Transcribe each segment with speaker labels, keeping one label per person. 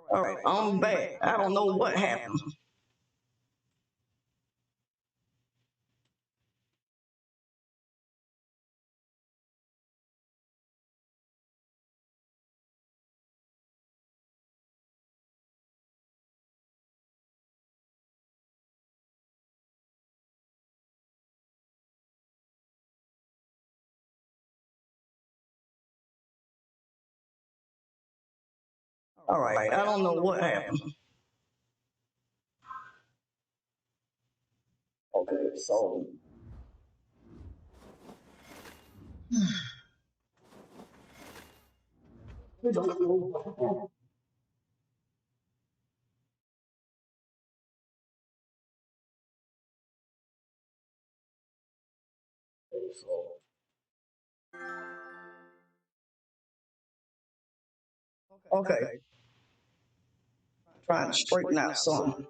Speaker 1: All right, I'm back. I don't know what happened. All right, I don't know what happened. Okay, so we don't know what happened. Okay, trying to straighten out something.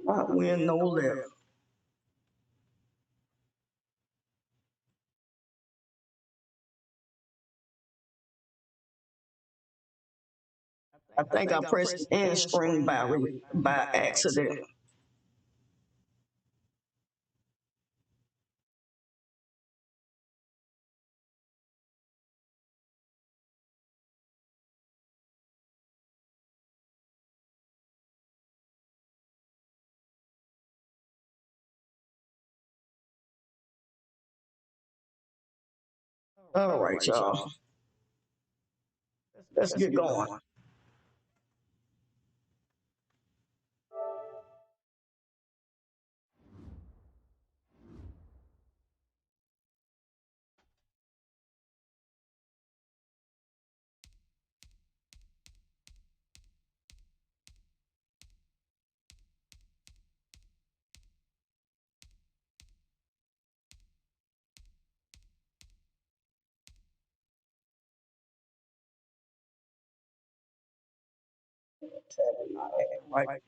Speaker 1: Not win, no left. I think I pressed end string by accident. All right, y'all. Let's get going. Right.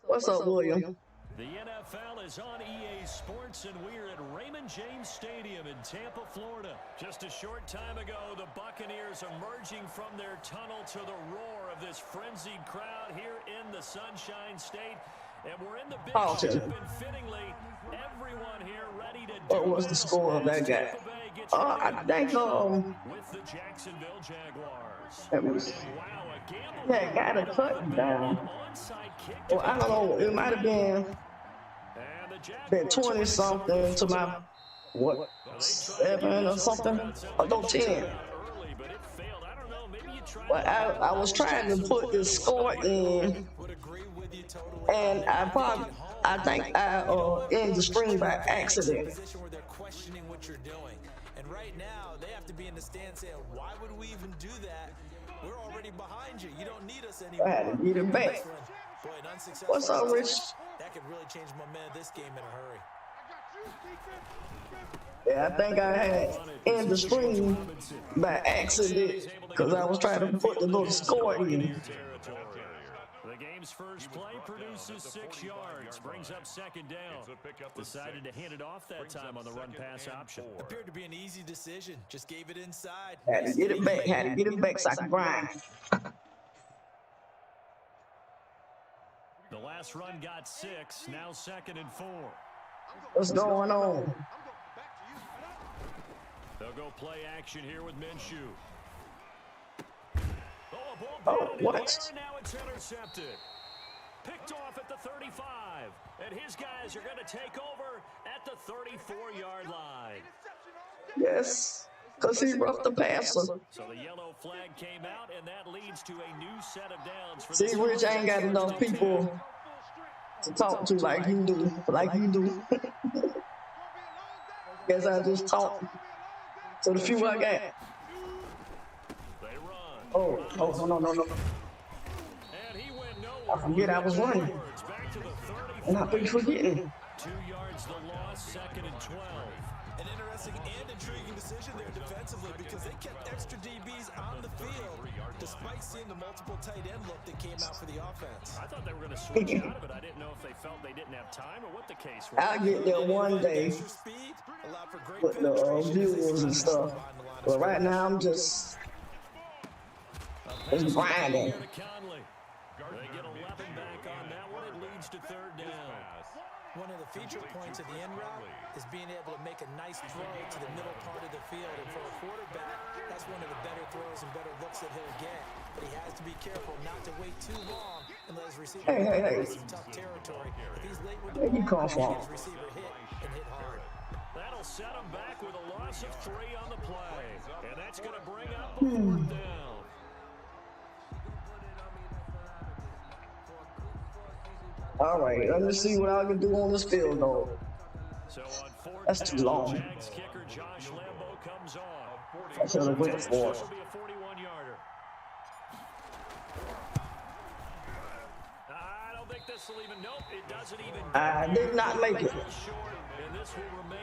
Speaker 1: What's up, William?
Speaker 2: The NFL is on EA Sports, and we're at Raymond James Stadium in Tampa, Florida. Just a short time ago, the Buccaneers emerging from their tunnel to the roar of this frenzied crowd here in the Sunshine State. And we're in the big ship, and fittingly, everyone here ready to do
Speaker 1: What was the score of that guy? I think
Speaker 2: with the Jacksonville Jaguars.
Speaker 1: Yeah, got a cut down. Well, I don't know. It might have been 20 something to my 7 or something. Or no, 10. But I was trying to put the score in, and I think I ended the string by accident.
Speaker 3: And right now, they have to be in the stand saying, why would we even do that? We're already behind you. You don't need us anymore.
Speaker 1: I had to get it back.
Speaker 3: Boy, an unsuccessful
Speaker 1: What's up, Rich?
Speaker 3: That could really change momentum of this game in a hurry.
Speaker 1: Yeah, I think I had ended the string by accident because I was trying to put the little score in.
Speaker 2: game's first play produces 6 yards, brings up second down. Decided to hand it off that time on the run-pass option.
Speaker 3: Appeared to be an easy decision. Just gave it inside.
Speaker 1: Had to get it back so I can grind.
Speaker 2: The last run got 6, now 2nd and 4.
Speaker 1: What's going on?
Speaker 2: They'll go play action here with Minshew.
Speaker 1: Oh, what?
Speaker 2: Now it's intercepted. Picked off at the 35. And his guys are going to take over at the 34-yard line.
Speaker 1: Yes, because he roughed the passer.
Speaker 2: So the yellow flag came out, and that leads to a new set of downs. For
Speaker 1: See, Rich ain't got enough people to talk to like you do. Guess I just talk to the few I got. Oh, no.
Speaker 2: And he went nowhere.
Speaker 1: I forget I was running. And I be forgetting.
Speaker 2: 2 yards the loss, 2nd and 12.
Speaker 3: An interesting and intriguing decision there defensively because they kept extra DBs on the field despite seeing the multiple tight end look that came out for the offense.
Speaker 2: I thought they were going to switch out of it. I didn't know if they felt they didn't have time or what the case was.
Speaker 1: I'll get there one day with the views and stuff. But right now I'm just grinding.
Speaker 2: They get 11 back on that one. It leads to 3rd down.
Speaker 3: One of the feature points of the end route is being able to make a nice throw to the middle part of the field. And for a quarterback, that's one of the better throws and better looks that he'll get. But he has to be careful not to wait too long and let his receiver hit some tough territory. If he's late with the ball, his receiver hit and hit hard.
Speaker 2: That'll set him back with a loss of 3 on the play. And that's going to bring up a 4th down.
Speaker 1: All right, let me see what I can do on this field, though.
Speaker 2: So on 4th
Speaker 1: That's too long.
Speaker 2: Jags kicker Josh Lambo comes on.
Speaker 1: I should have went for it.
Speaker 2: This will be a 41-yarder. I don't think this will even. Nope, it doesn't even.
Speaker 1: I did not make it.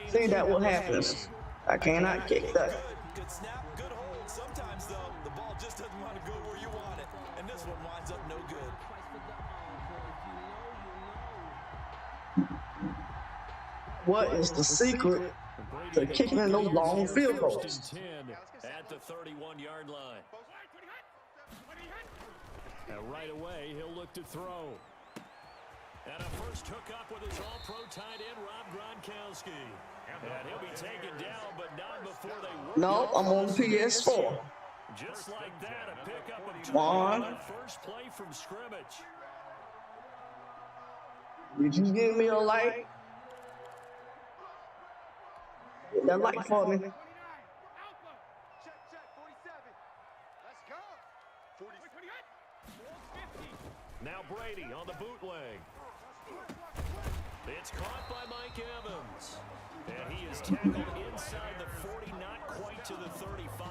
Speaker 1: See, that what happens. I cannot kick that.
Speaker 3: Good snap, good hold. Sometimes, though, the ball just doesn't want to go where you want it. And this one winds up no good.
Speaker 1: What is the secret to kicking in those long field goals?
Speaker 2: At the 31-yard line. And right away, he'll look to throw. And a first hookup with his all-pro tight end, Rob Gronkowski. And he'll be taken down, but not before they work.
Speaker 1: No, I'm on PS4.
Speaker 2: Just like that, a pickup of 2
Speaker 1: One.
Speaker 2: on first play from scrimmage.
Speaker 1: Did you give me a light? Get that light for me.
Speaker 2: Now Brady on the bootleg. It's caught by Mike Evans. And he is tackled inside the 40, not quite to the 35.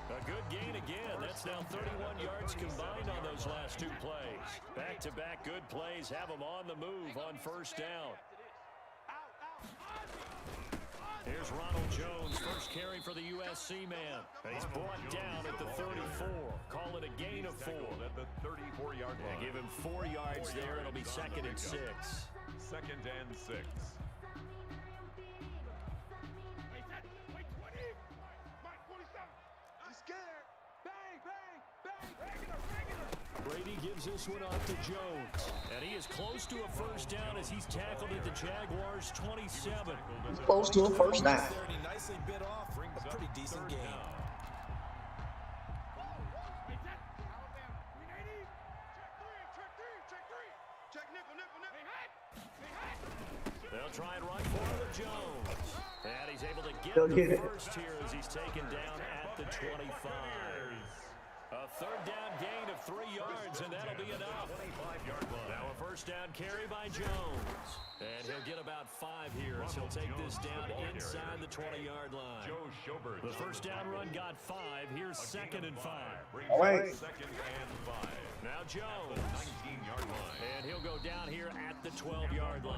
Speaker 2: A good gain again. That's now 31 yards combined on those last 2 plays. Back-to-back good plays have them on the move on first down. Here's Ronald Jones, first carry for the USC man. And he's brought down at the 34. Call it a gain of 4.
Speaker 4: At the 34-yard line.
Speaker 2: Give him 4 yards there. It'll be 2nd and 6.
Speaker 4: 2nd and 6.
Speaker 2: Brady gives this one off to Jones. And he is close to a first down as he's tackled at the Jaguars' 27.
Speaker 1: Close to a first down.
Speaker 3: He nicely bit off a pretty decent game.
Speaker 2: They'll try and run for it with Jones. And he's able to get
Speaker 1: Get
Speaker 2: the
Speaker 1: it.
Speaker 2: first here as he's taken down at the 25. A 3rd down gain of 3 yards, and that'll be enough. Now a first down carry by Jones. And he'll get about 5 here as he'll take this down inside the 20-yard line. The first down run got 5. Here's 2nd and 5.
Speaker 1: All right.
Speaker 4: 2nd and 5.
Speaker 2: Now Jones.
Speaker 4: 19-yard line.
Speaker 2: And he'll go down here at the 12-yard line.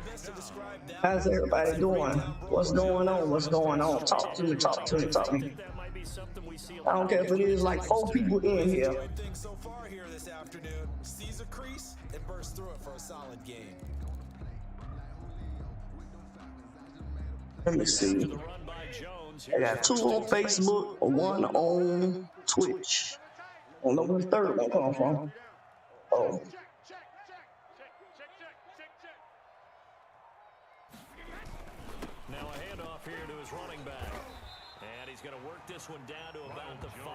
Speaker 3: Best to describe that.
Speaker 1: How's everybody doing? What's going on? What's going on? Talk to me, talk to me, talk to
Speaker 2: I
Speaker 1: me.
Speaker 2: think that might be be something we see a
Speaker 1: I
Speaker 2: lot
Speaker 1: don't care if it is like 4 people in here.
Speaker 3: Enjoyed things so far here this afternoon. Sees a crease and bursts through it for a solid game.
Speaker 1: Let me see. I got 2 on Facebook, 1 on Twitch. I don't know where the third one come from. Oh.
Speaker 2: Now a handoff here to his running back. And he's going to work this one down to about the 5.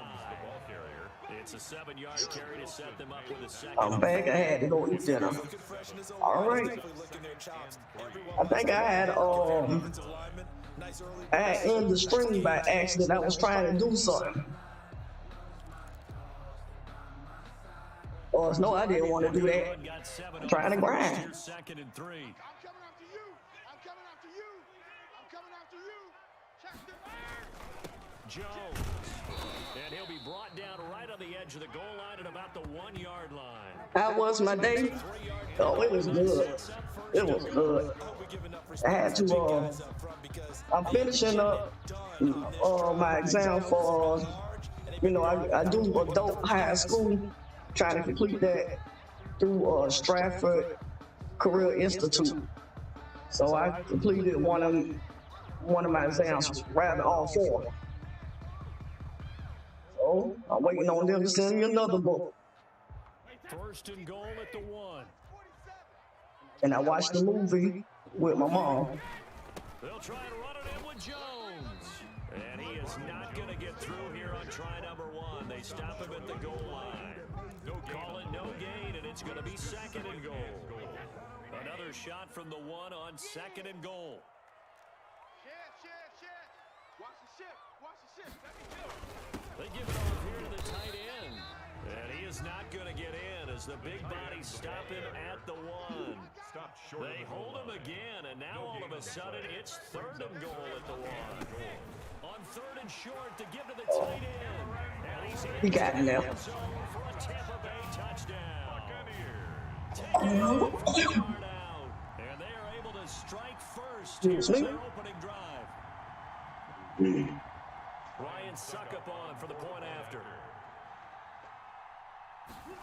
Speaker 2: It's a 7-yard carry to set them up with a second.
Speaker 1: I'm back. I had to go eat dinner. All right. I think I had ended the stream by accident. I was trying to do something. Oh no, I didn't want to do that. I'm trying to grind.
Speaker 2: Second and 3.
Speaker 5: I'm coming after you. I'm coming after you. I'm coming after you. Check the
Speaker 2: Jones. And he'll be brought down right on the edge of the goal line at about the 1-yard line.
Speaker 1: How was my day? Oh, it was good. It was good. I had to, I'm finishing up my exam for, I do adult high school, trying to complete that through Stratford Career Institute. So I completed one of my exams, rather all 4. So I'm waiting on them to send me another book.
Speaker 2: First and goal at the 1.
Speaker 1: And I watched the movie with my mom.
Speaker 2: They'll try and run it in with Jones. And he is not going to get through here on try number 1. They stop him at the goal line. Call it no gain, and it's going to be second and goal. Another shot from the 1 on second and goal.
Speaker 5: Watch the ship. Watch the ship. Let me do it.
Speaker 2: They give it off here to the tight end. And he is not going to get in as the big bodies stop him at the 1. They hold him again, and now all of a sudden it's third and goal at the 1. On third and short to give to the tight end. And he's
Speaker 1: He got it now.
Speaker 2: for a Tampa Bay touchdown. Take it out. And they are able to strike first. Here's their opening drive. Ryan Suckup on for the point after.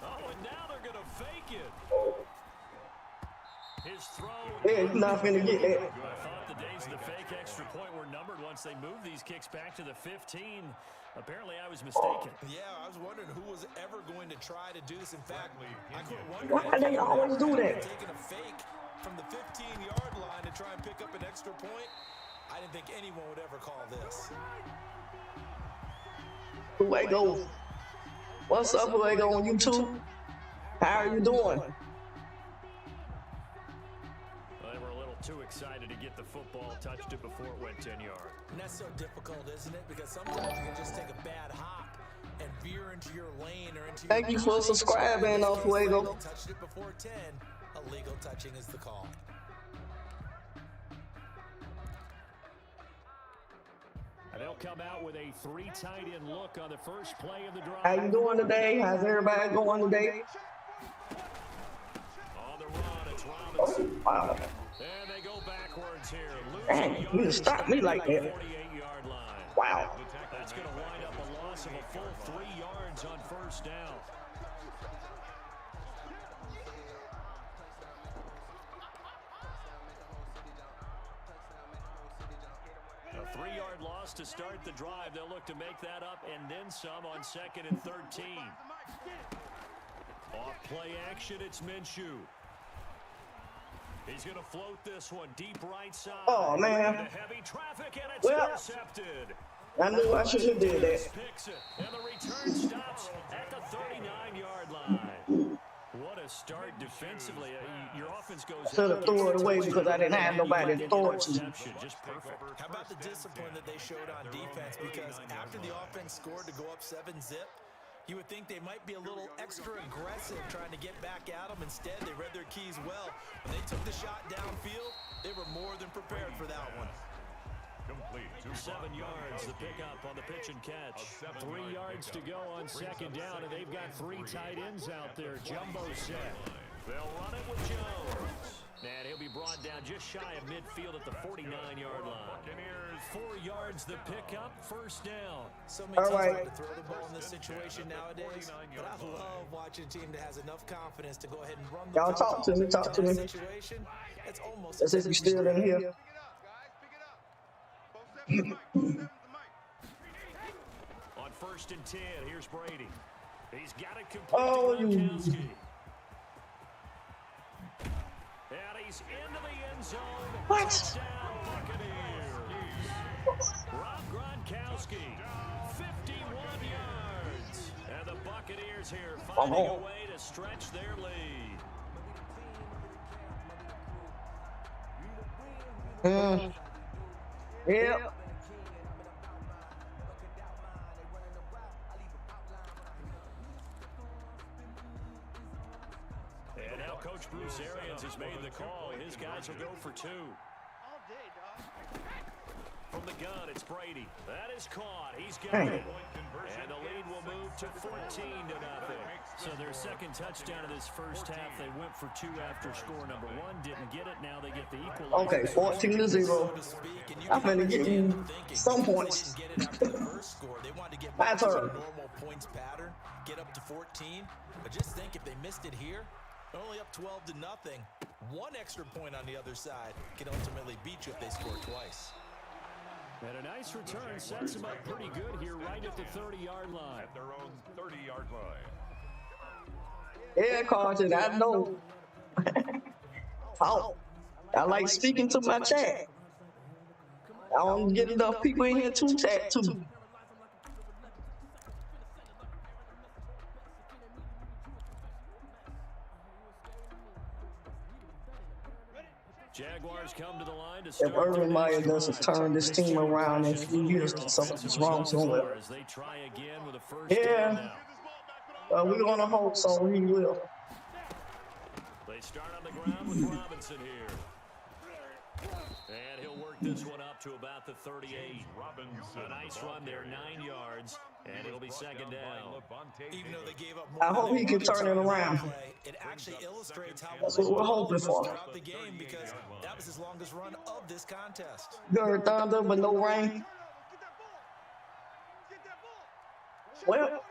Speaker 2: Oh, and now they're going to fake it. His throw.
Speaker 1: Yeah, he's not finna get that.
Speaker 2: I thought the days of the fake extra point were numbered once they moved these kicks back to the 15. Apparently, I was mistaken.
Speaker 3: Yeah, I was wondering who was ever going to try to do this. In fact, I couldn't wonder
Speaker 1: Why they always do that?
Speaker 3: taking a fake from the 15-yard line to try and pick up an extra point. I didn't think anyone would ever call this.
Speaker 1: Fuego. What's up, Fuego, on YouTube? How are you doing?
Speaker 2: They were a little too excited to get the football, touched it before it went 10 yards.
Speaker 3: And that's so difficult, isn't it? Because sometimes you can just take a bad hop and veer into your lane or into
Speaker 1: Thank you for subscribing, Fuego.
Speaker 3: They touched it before 10. Illegal touching is the call.
Speaker 2: And they'll come out with a 3 tight end look on the first play of the drive.
Speaker 1: How you doing today? How's everybody going today?
Speaker 2: On the run, it's Robinson.
Speaker 1: Oh, wow.
Speaker 2: And they go backwards here.
Speaker 1: Dang, you just stopped me like that.
Speaker 2: 48-yard line.
Speaker 1: Wow.
Speaker 2: That's going to wind up a loss of a full 3 yards on first down. A 3-yard loss to start the drive. They'll look to make that up and then some on second and 13. Off play action, it's Minshew. He's going to float this one deep right side.
Speaker 1: Oh, man.
Speaker 2: Into heavy traffic, and it's
Speaker 1: Well,
Speaker 2: intercepted.
Speaker 1: I knew I should have did that.
Speaker 2: Picks it, and the return stops at the 39-yard line. What a start defensively. Your offense goes
Speaker 1: Should have threw it away because I didn't have nobody to throw it to.
Speaker 2: Just perfect.
Speaker 3: How about the discipline that they showed on defense? Because after the offense scored to go up 7-zip, you would think they might be a little extra aggressive trying to get back at them. Instead, they read their keys well. When they took the shot downfield, they were more than prepared for that one.
Speaker 4: Complete.
Speaker 2: 7 yards, the pickup on the pitch and catch. 3 yards to go on second down, and they've got 3 tight ends out there. Jumbo set. They'll run it with Jones. And he'll be brought down just shy of midfield at the 49-yard line. 4 yards the pickup, first down.
Speaker 3: So many teams want to throw the ball in this situation nowadays, but I love watching a team that has enough confidence to go ahead and run the
Speaker 1: Y'all talk to me, talk to me.
Speaker 3: situation. It's almost
Speaker 1: As if you still in here.
Speaker 2: On 1st and 10, here's Brady. He's got it complete
Speaker 1: Oh,
Speaker 2: to Gronkowski. And he's into the end zone.
Speaker 1: What?
Speaker 2: Touchdown, Buccaneers. Rob Gronkowski, 51 yards. And the Buccaneers here finding a way to stretch their lead.
Speaker 1: Yep.
Speaker 2: And now Coach Bruce Arians has made the call. His guys will go for 2. From the gun, it's Brady. That is caught. He's got it. And the lead will move to 14-0. So their second touchdown of this first half, they went for 2 after score number 1. Didn't get it. Now they get the equalizer.
Speaker 1: Okay, 14-0. I'm finna get you some points. My turn.
Speaker 3: Normal points pattern, get up to 14. But just think if they missed it here, they're only up 12-0. 1 extra point on the other side can ultimately beat you if they score twice.
Speaker 2: And a nice return sets them up pretty good here right at the 30-yard line.
Speaker 4: At their own 30-yard line.
Speaker 1: Yeah, Carlton, I know. Oh, I like speaking to my chat. I don't get enough people in here to chat to.
Speaker 2: Jaguars come to the line to start.
Speaker 1: If Urban Meyer doesn't turn this team around in a few years, something's wrong somewhere.
Speaker 2: As they try again with a first
Speaker 1: Yeah,
Speaker 2: down now.
Speaker 1: we're gonna hope so. He will.
Speaker 2: They start on the ground with Robinson here. And he'll work this one up to about the 38. A nice run there, 9 yards, and it'll be second down.
Speaker 3: Even though they gave up more,
Speaker 1: I hope he can turn it around.
Speaker 3: It actually illustrates how
Speaker 1: That's what we're hoping for.
Speaker 3: throughout the game, because that was his longest run of this contest.
Speaker 1: Good thunder, but no rain. Well,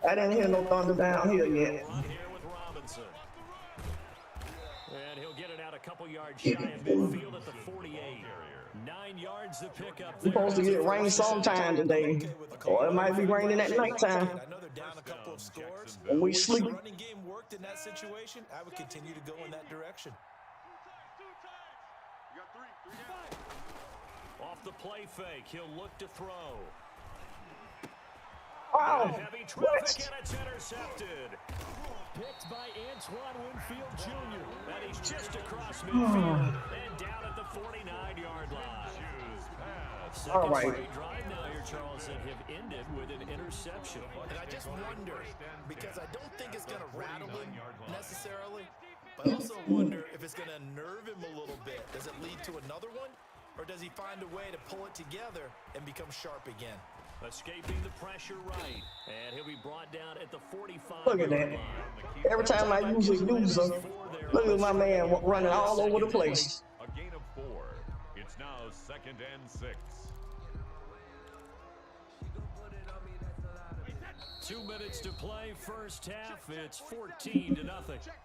Speaker 1: I didn't hear no thunder down here yet.
Speaker 2: On here with Robinson. And he'll get it out a couple yards shy of midfield at the 48. 9 yards to pick up
Speaker 1: We're
Speaker 2: there.
Speaker 1: supposed to get rain sometime today. Or it might be raining at nighttime
Speaker 3: I know they're down a couple of scores.
Speaker 1: when we sleep.
Speaker 3: The running game worked in that situation. I would continue to go in that direction.
Speaker 2: Off the play fake, he'll look to throw.
Speaker 1: Wow,
Speaker 2: Heavy traffic
Speaker 1: what?
Speaker 2: and it's intercepted. Picked by Antoine Winfield Jr. And he's just across midfield and down at the 49-yard line. Second
Speaker 1: All right.
Speaker 2: straight drive now here, Charles, that have ended with an interception.
Speaker 3: And I just wonder, because I don't think it's going to rattle him necessarily, but I also wonder if it's going to nerve him a little bit. Does it lead to another one, or does he find a way to pull it together and become sharp again?
Speaker 2: Escaping the pressure right, and he'll be brought down at the 45.
Speaker 1: Look at that. Every time I usually use them, look at my man running all over the place.
Speaker 4: A gain of 4. It's now 2nd and 6.
Speaker 2: 2 minutes to play, first half. It's 14-0.
Speaker 5: Check.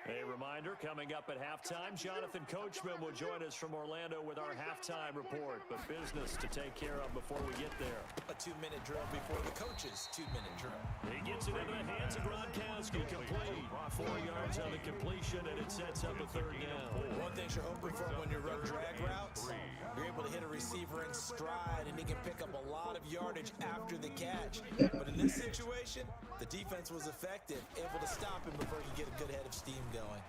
Speaker 2: A reminder, coming up at halftime, Jonathan Coachman will join us from Orlando with our halftime report. But business to take care of before we get there.
Speaker 3: A 2-minute drill before the coach's 2-minute drill.
Speaker 2: He gets it into the hands of Gronkowski, complete. 4 yards on the completion, and it sets up a third down.
Speaker 3: One thing you're hoping for when you run drag routes, you're able to hit a receiver in stride, and he can pick up a lot of yardage after the catch. But in this situation, the defense was effective, able to stop him before he could get a good head of steam going.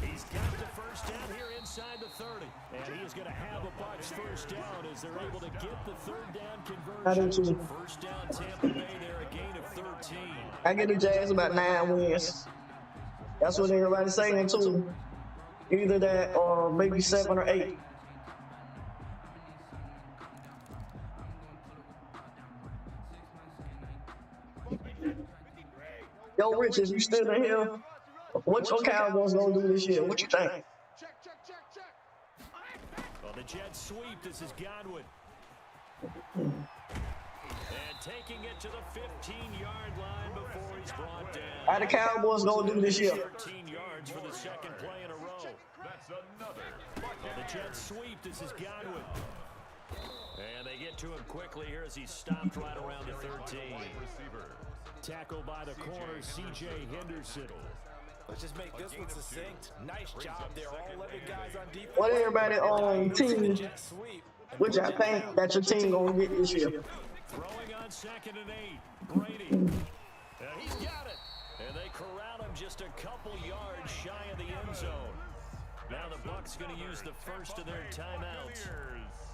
Speaker 2: He's got the first down here inside the 30. And he is going to have a Bucs first down as they're able to get the third down conversion. First down Tampa Bay there, a gain of 13.
Speaker 1: I get the Jags about 9 wins. That's what everybody's saying too. Either that or maybe 7 or 8. Yo, Richards, you still in here? What your Cowboys gonna do this year? What you think?
Speaker 5: Check, check, check, check.
Speaker 2: Well, the Jets sweep. This is Godwin. And taking it to the 15-yard line before he's brought down.
Speaker 1: How the Cowboys gonna do this year?
Speaker 2: 13 yards for the second play in a row.
Speaker 4: That's another.
Speaker 2: Well, the Jets sweep. This is Godwin. And they get to him quickly here as he's stopped right around the 13. Tackled by the corner, C.J. Henderson.
Speaker 3: Let's just make this one succinct. Nice job there. All 11 guys on defense.
Speaker 1: What everybody on team?
Speaker 3: Jet sweep.
Speaker 1: Which I think that your team gonna get this year?
Speaker 2: Throwing on 2nd and 8. Brady. And he's got it. And they corral him just a couple yards shy of the end zone. Now the Bucs going to use the first of their timeouts.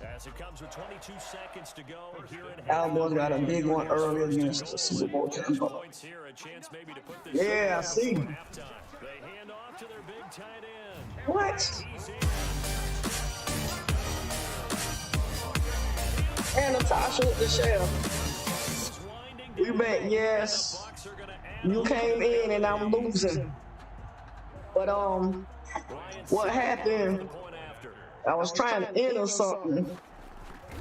Speaker 2: As it comes with 22 seconds to go here in
Speaker 1: Cowboys got a big one early against the Super Bowl champion.
Speaker 2: points here, a chance maybe to put this
Speaker 1: Yeah, I see.
Speaker 2: halftime. They hand off to their big tight end.
Speaker 1: What?
Speaker 2: He's in.
Speaker 1: And Natasha with the shell.
Speaker 2: He's winding
Speaker 1: We
Speaker 2: down.
Speaker 1: bet yes.
Speaker 2: The Bucs are gonna add
Speaker 1: You
Speaker 2: on.
Speaker 1: came in and I'm losing. But
Speaker 2: Ryan
Speaker 1: what
Speaker 2: Sapp
Speaker 1: happened?
Speaker 2: the point after.
Speaker 1: I was trying to enter something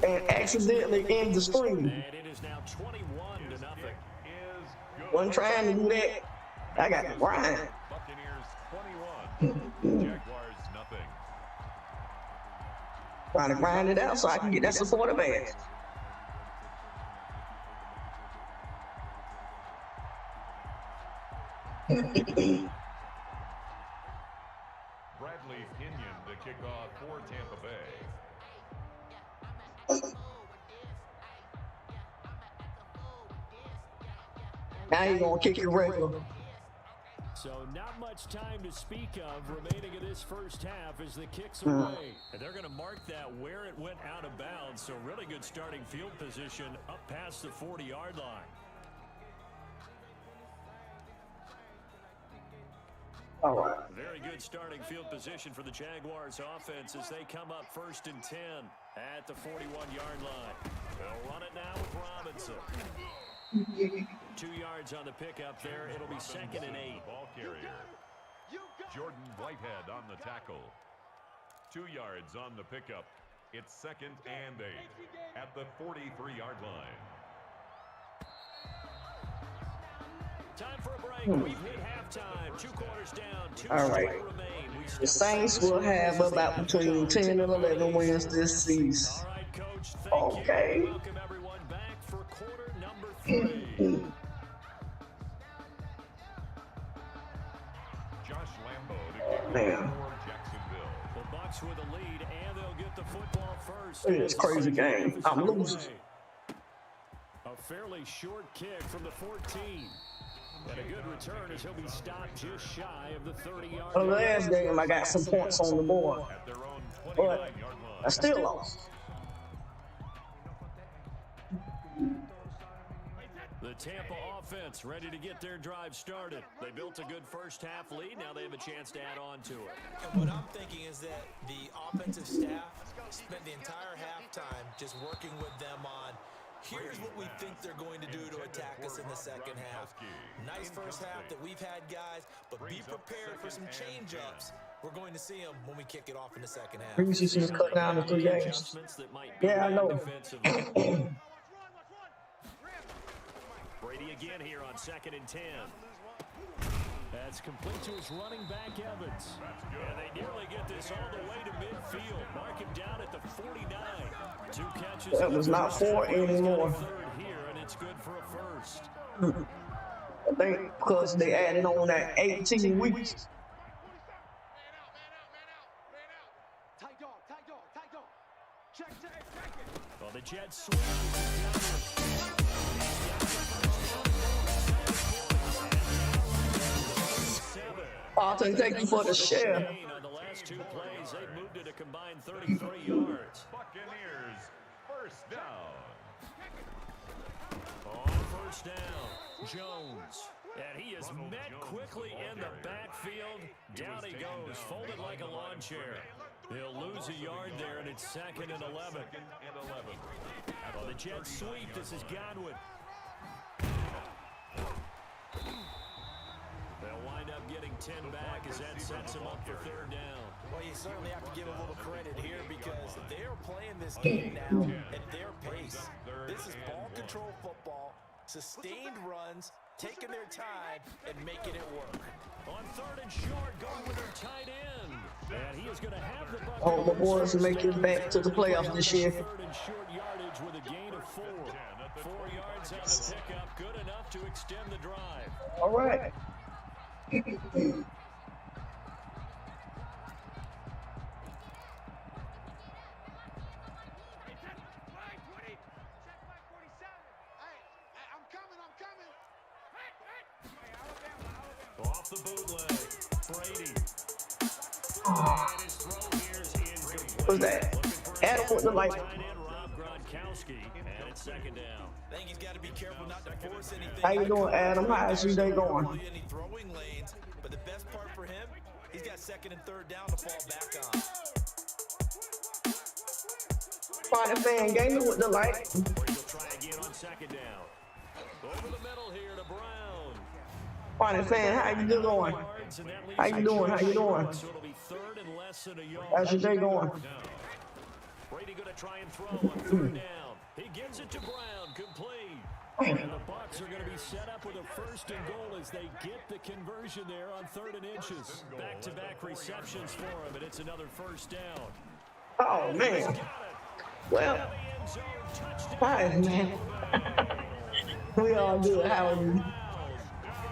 Speaker 1: and accidentally end the stream.
Speaker 2: And it is now 21-0.
Speaker 1: Wasn't trying to do that. I got to grind.
Speaker 4: Buccaneers 21. Jaguars nothing.
Speaker 1: Trying to grind it out so I can get that supporter badge.
Speaker 4: Bradley Pinion to kick off for Tampa Bay.
Speaker 1: Now you gonna kick it regular.
Speaker 2: So not much time to speak of remaining in this first half as the kick's away. And they're going to mark that where it went out of bounds. So really good starting field position up past the 40-yard line.
Speaker 1: All right.
Speaker 2: Very good starting field position for the Jaguars offense as they come up 1st and 10 at the 41-yard line. They'll run it now with Robinson. 2 yards on the pickup there. It'll be 2nd and 8.
Speaker 4: Ball carrier. Jordan Whitehead on the tackle. 2 yards on the pickup. It's 2nd and 8 at the 43-yard line.
Speaker 2: Time for a break. We've hit halftime. 2 quarters down. 2
Speaker 1: All right.
Speaker 2: still remain.
Speaker 1: The Saints will have about between 10 and 11 wins this season.
Speaker 2: All right, Coach. Thank
Speaker 1: Okay.
Speaker 2: you. Welcome everyone back for quarter number 3.
Speaker 4: Josh Lambo to kick off
Speaker 1: Man.
Speaker 4: for Jacksonville.
Speaker 2: The Bucs with a lead, and they'll get the football first.
Speaker 1: It's a crazy game. I'm losing.
Speaker 2: A fairly short kick from the 14. And a good return as he'll be stopped just shy of the 30-yard
Speaker 1: The
Speaker 2: line.
Speaker 1: last game, I got some points on the board,
Speaker 4: At their own
Speaker 1: but
Speaker 4: 29-yard
Speaker 1: I
Speaker 4: line.
Speaker 1: still lost.
Speaker 2: The Tampa offense ready to get their drive started. They built a good first half lead. Now they have a chance to add on to it.
Speaker 3: And what I'm thinking is that the offensive staff spent the entire halftime just working with them on here's what we think they're going to do to attack us in the second half. Nice first half that we've had, guys, but be prepared for some change-ups. We're going to see them when we kick it off in the second half.
Speaker 1: Previously, should have cut down to 3 games.
Speaker 2: Adjustments that might be
Speaker 1: Yeah, I
Speaker 2: made
Speaker 1: know.
Speaker 2: defensively. Brady again here on 2nd and 10. That's complete to his running back, Evans. And they nearly get this all the way to midfield. Mark him down at the 49. 2 catches.
Speaker 1: That was not 4 anymore.
Speaker 2: Third here, and it's good for a first.
Speaker 1: I think because they added on that 18 weeks.
Speaker 5: Tight dog, tight dog, tight dog. Check, check, check it.
Speaker 2: Well, the Jets swing.
Speaker 1: Barton, thank you for the share.
Speaker 2: On the last 2 plays, they've moved it a combined 33 yards.
Speaker 4: Buccaneers first down.
Speaker 2: On first down, Jones. And he is met quickly in the backfield. Down he goes, folded like a lawn chair. He'll lose a yard there, and it's 2nd and 11. Well, the Jets sweep. This is Godwin. getting 10 back as that sets him up for third down.
Speaker 3: Well, you certainly have to give a little credit here because they are playing this game now at their pace. This is ball control football, sustained runs, taking their time and making it work.
Speaker 2: On third and short, going with their tight end. And he is going to have the bucket.
Speaker 1: Oh, my boys make it back to the playoffs this year.
Speaker 2: Third and short yardage with a gain of 4. 4 yards on the pickup, good enough to extend the drive.
Speaker 1: All right.
Speaker 2: Off the bootleg, Brady. And his throw here is incomplete.
Speaker 1: What's that? Adam with the light.
Speaker 2: And it's second down.
Speaker 3: I think he's got to be careful not to force anything.
Speaker 1: How you doing, Adam? How's your day going?
Speaker 3: Any throwing lanes, but the best part for him, he's got second and third down to fall back on.
Speaker 1: Fine fan, gaming with the light.
Speaker 2: He'll try again on second down. Over the middle here to Brown.
Speaker 1: Fine fan, how you doing? How you doing? How you doing?
Speaker 2: So it'll be third and less than a yard.
Speaker 1: How's your day going?
Speaker 2: Brady going to try and throw on third down. He gives it to Brown, complete. And the Bucs are going to be set up with a first and goal as they get the conversion there on third and inches. Back-to-back receptions for him, and it's another first down.
Speaker 1: Oh, man. Well, fine, man. We all good. How are you?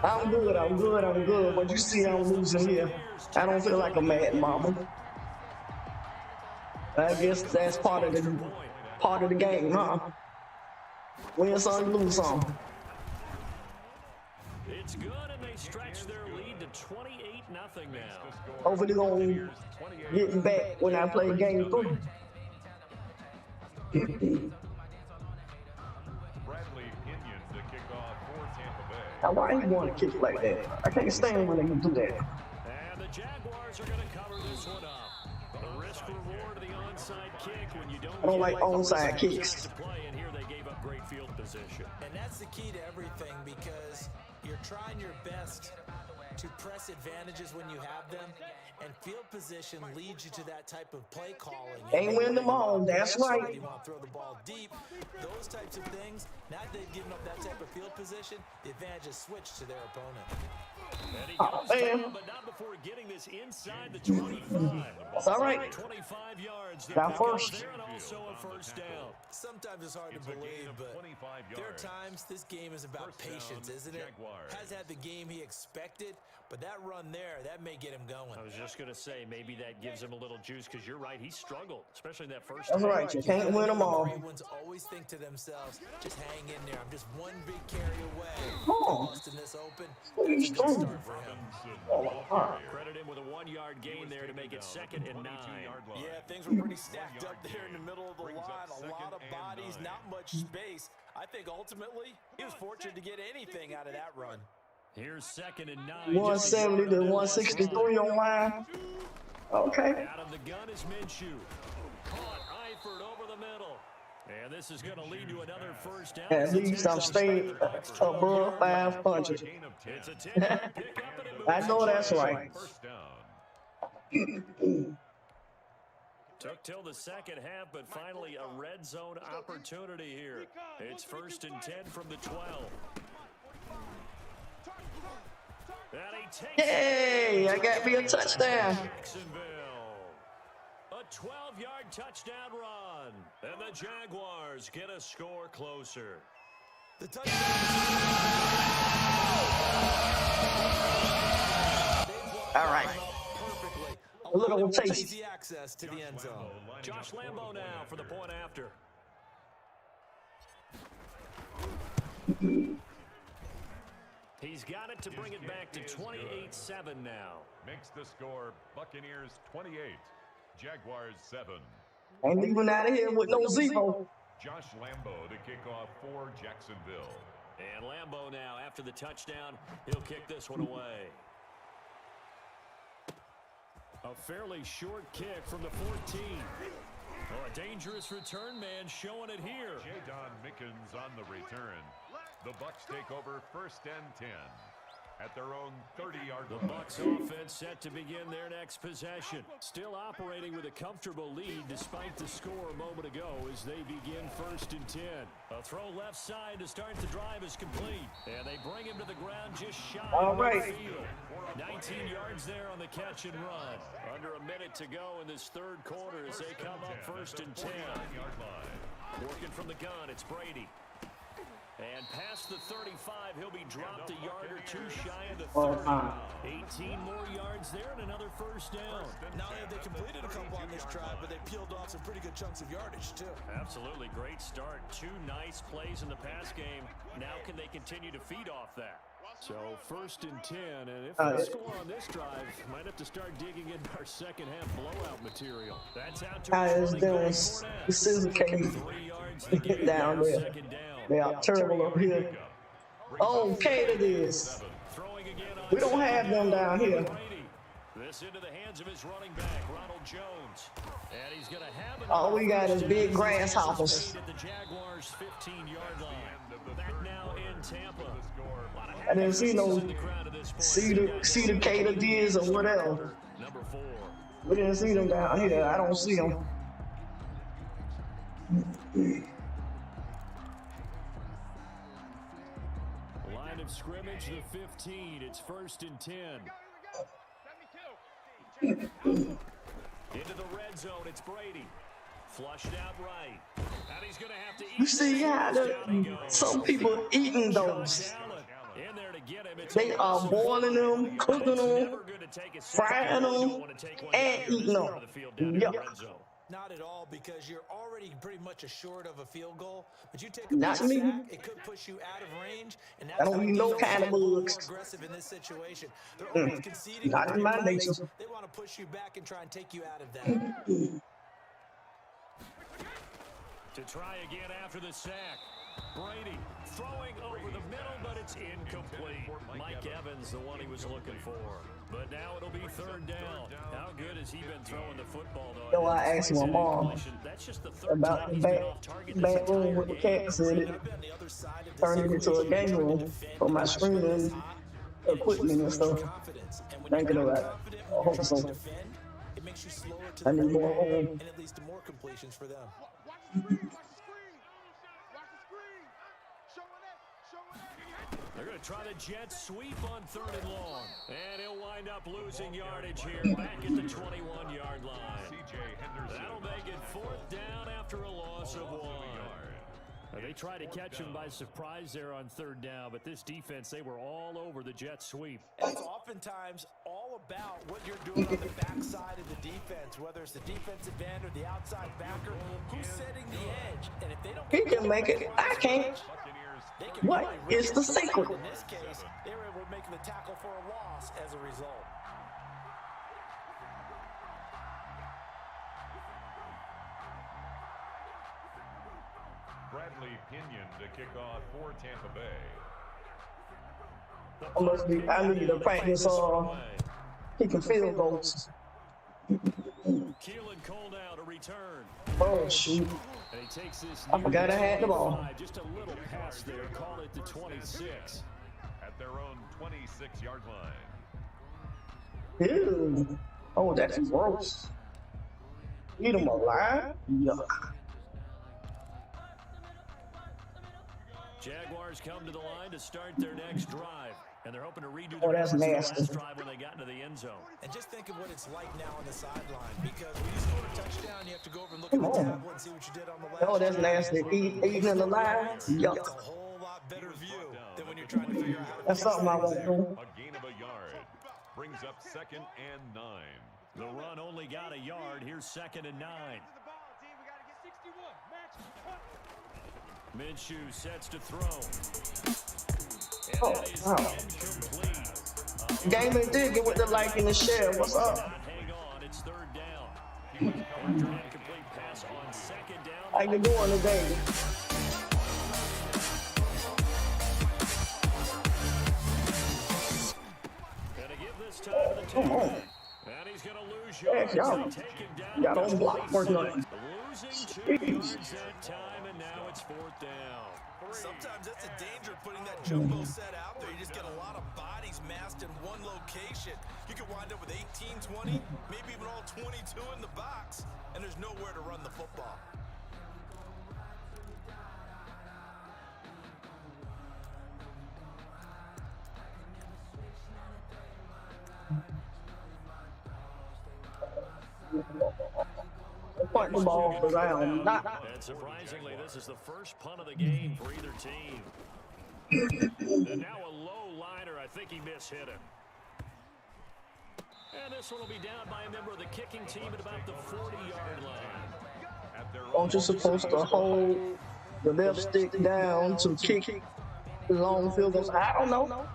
Speaker 1: I'm good. I'm good. I'm good. But you see, I'm losing here. I don't feel like a mad mama. I guess that's part of the game, huh? Win some, lose some.
Speaker 2: It's good, and they stretch their lead to 28-0 now.
Speaker 1: Hopefully, gonna get back when I play game 3.
Speaker 4: Bradley Pinion to kick off for Tampa Bay.
Speaker 1: Now, why you want to kick like that? I can't stand when they can do that.
Speaker 2: And the Jaguars are going to cover this one up. The risk reward of the onside kick when you don't.
Speaker 1: I don't like onside kicks.
Speaker 2: To play, and here they gave up great field position.
Speaker 3: And that's the key to everything because you're trying your best to press advantages when you have them, and field position leads you to that type of play calling.
Speaker 1: Ain't win them all, that's right.
Speaker 3: You want to throw the ball deep, those types of things. Now that they've given up that type of field position, the advantage is switched to their opponent.
Speaker 2: And he goes down, but not before getting this inside the 25.
Speaker 1: That's all right.
Speaker 2: 25 yards.
Speaker 1: Got first.
Speaker 2: There and also a first down.
Speaker 3: Sometimes it's hard to believe, but there are times this game is about patience, isn't it? Has had the game he expected, but that run there, that may get him going.
Speaker 2: I was just going to say, maybe that gives him a little juice because you're right. He struggled, especially in that first
Speaker 1: That's
Speaker 2: half.
Speaker 1: right. You can't win them all.
Speaker 3: Great ones always think to themselves, just hang in there. I'm just one big carry away.
Speaker 1: Oh.
Speaker 3: Busting this open.
Speaker 1: What are you
Speaker 3: That's a good
Speaker 1: doing?
Speaker 3: start for him.
Speaker 2: Credit him with a 1-yard gain there to make it second and 9.
Speaker 3: Yeah, things were pretty stacked up there in the middle of the line. A lot of bodies, not much space. I think ultimately he was fortunate to get anything out of that run.
Speaker 2: Here's second and 9.
Speaker 1: 170 to 163 on line. Okay.
Speaker 2: Out of the gun is Minshew. Caught Eifert over the middle. And this is going to lead to another first down.
Speaker 1: At least I'm staying above 500.
Speaker 2: It's a 10-yard pickup, and it moves
Speaker 1: I know that's right.
Speaker 4: First down.
Speaker 2: Took till the second half, but finally a red zone opportunity here. It's first and 10 from the 12. And he takes
Speaker 1: Hey, I got me a touchdown.
Speaker 2: Jacksonville. A 12-yard touchdown run. And the Jaguars get a score closer.
Speaker 3: The touchdown.
Speaker 1: All right.
Speaker 3: Perfectly.
Speaker 1: A little
Speaker 3: lot of
Speaker 1: taste.
Speaker 3: easy access to the end zone.
Speaker 2: Josh Lambo now for the point after. He's got it to bring it back to 28-7 now.
Speaker 4: Makes the score Buccaneers 28, Jaguars 7.
Speaker 1: Ain't leaving out of here with no zero.
Speaker 4: Josh Lambo to kick off for Jacksonville.
Speaker 2: And Lambo now, after the touchdown, he'll kick this one away. A fairly short kick from the 14. Oh, a dangerous return man showing it here.
Speaker 4: Jadon Mickens on the return. The Bucs take over first and 10. at their own 30-yard
Speaker 2: The
Speaker 4: line.
Speaker 2: Bucs offense set to begin their next possession. Still operating with a comfortable lead despite the score a moment ago as they begin 1st and 10. A throw left side to start the drive is complete. And they bring him to the ground just shy
Speaker 1: All
Speaker 2: of
Speaker 1: right.
Speaker 2: midfield. 19 yards there on the catch and run. Under a minute to go in this third quarter as they come up 1st and 10. Working from the gun, it's Brady. And past the 35, he'll be dropped a yard or two shy of the 30. 18 more yards there and another first down.
Speaker 3: Not only have they completed a couple on this drive, but they peeled off some pretty good chunks of yardage, too.
Speaker 2: Absolutely great start. 2 nice plays in the pass game. Now can they continue to feed off that? So 1st and 10, and if they score on this drive, might have to start digging into our second half blowout material. That's out to
Speaker 1: Guys, there's the scissor case
Speaker 2: 3 yards to get
Speaker 1: down there.
Speaker 2: second down.
Speaker 1: They are terrible up here. Oh, Cater is. We don't have them down here.
Speaker 2: This into the hands of his running back, Ronald Jones. And he's going to have
Speaker 1: All we got is big grasshoppers.
Speaker 2: at the Jaguars' 15-yard line. Back now in Tampa.
Speaker 1: I didn't see no Cedar Cater Diz or whatever.
Speaker 2: Number 4.
Speaker 1: We didn't see them down here. I don't see them.
Speaker 2: Line of scrimmage, the 15. It's 1st and 10. Into the red zone, it's Brady. Flushed out right. And he's going to have to eat.
Speaker 1: You see how some people eating those.
Speaker 2: In there to get him.
Speaker 1: They are boiling them, cooking them, frying them, and eating them. Yeah.
Speaker 3: Not at all, because you're already pretty much assured of a field goal. But you take a
Speaker 1: Not
Speaker 3: big
Speaker 1: me.
Speaker 3: sack, it could push you out of range, and that's
Speaker 1: I don't
Speaker 3: why
Speaker 1: need no
Speaker 3: defenses
Speaker 1: kind of
Speaker 3: are a little more
Speaker 1: bugs.
Speaker 3: aggressive in this situation. They're always conceding.
Speaker 1: Not in my
Speaker 3: the plays.
Speaker 1: nature.
Speaker 3: They want to push you back and try and take you out of that.
Speaker 2: To try again after the sack. Brady throwing over the middle, but it's incomplete. Mike Evans, the one he was looking for. But now it'll be 3rd down. How good has he been throwing the football, though?
Speaker 1: Yo, I asked my mom
Speaker 2: That's just the 3rd
Speaker 1: about
Speaker 2: time
Speaker 1: the
Speaker 2: he's been off target this
Speaker 1: bad room
Speaker 2: entire
Speaker 1: with the
Speaker 2: game.
Speaker 1: cats in it. Turned it into a game room for my streaming equipment and stuff. Thinking about it. I hope so.
Speaker 3: It makes you slower to
Speaker 1: I
Speaker 3: the
Speaker 1: need more
Speaker 3: football,
Speaker 1: home.
Speaker 3: and it leads to more completions for them.
Speaker 5: Watch the screen. Watch the screen. Showing it. Showing it.
Speaker 2: They're going to try the jet sweep on 3rd and long. And he'll wind up losing yardage here back at the 21-yard line. That'll make it 4th down after a loss of 1. They tried to catch him by surprise there on 3rd down, but this defense, they were all over the jet sweep.
Speaker 3: It's oftentimes all about what you're doing on the backside of the defense, whether it's the defensive end or the outside backer, who's setting the edge. And if they don't
Speaker 1: He can make it. I can't.
Speaker 3: they can
Speaker 1: What
Speaker 3: really
Speaker 1: is the secret?
Speaker 3: In this case, they were able to make the tackle for a loss as a result.
Speaker 4: Bradley Pinion to kick off for Tampa Bay.
Speaker 1: I need to practice kicking field goals.
Speaker 2: Keelan Cole now to return.
Speaker 1: Oh, shoot.
Speaker 2: And he takes this
Speaker 1: I forgot I had the ball.
Speaker 2: Just a little pass there. Call it the 26.
Speaker 4: At their own 26-yard line.
Speaker 1: Ew. Oh, that's gross. Eat them alive? Yuck.
Speaker 2: Jaguars come to the line to start their next drive. And they're hoping to redo
Speaker 1: Oh,
Speaker 2: the
Speaker 1: that's
Speaker 2: last
Speaker 1: nasty.
Speaker 2: drive when they got into the end zone.
Speaker 3: And just think of what it's like now on the sideline, because when you score a touchdown, you have to go over and look at
Speaker 1: Come
Speaker 3: the
Speaker 1: on.
Speaker 3: tablet and see what you did on the last
Speaker 1: Oh, that's
Speaker 3: drive.
Speaker 1: nasty. Eating them alive? Yuck.
Speaker 3: It's a whole lot better view than when you're trying to figure out how to
Speaker 1: That's
Speaker 3: fix
Speaker 1: something I
Speaker 3: things
Speaker 1: won't
Speaker 3: there.
Speaker 1: do.
Speaker 4: A gain of a yard. Brings up 2nd and 9.
Speaker 2: The run only got a yard. Here's 2nd and 9. Minshew sets to throw. And
Speaker 1: Oh,
Speaker 2: that is
Speaker 1: wow.
Speaker 2: incomplete.
Speaker 1: Gaming Digger with the like and the share. What's up?
Speaker 2: Not hang on. It's 3rd down. After an incomplete pass on 2nd down.
Speaker 1: How you doing today?
Speaker 2: Gonna give this time to the
Speaker 1: Come on.
Speaker 2: And he's gonna lose
Speaker 1: Heck,
Speaker 2: yards.
Speaker 1: y'all-
Speaker 2: They take him down.
Speaker 1: y'all don't block for nothing.
Speaker 2: losing 2 yards that time, and now it's 4th down.
Speaker 3: Sometimes that's the danger of putting that jumbo set out there. You just get a lot of bodies massed in one location. You could wind up with 18, 20, maybe even all 22 in the box, and there's nowhere to run the football.
Speaker 1: Punt the ball around.
Speaker 2: And surprisingly, this is the first punt of the game for either team. And now a low liner. I think he mishit him. And this one will be down by a member of the kicking team at about the 40-yard line.
Speaker 1: Aren't you supposed to hold the left stick down to kick the long field goals? I don't know.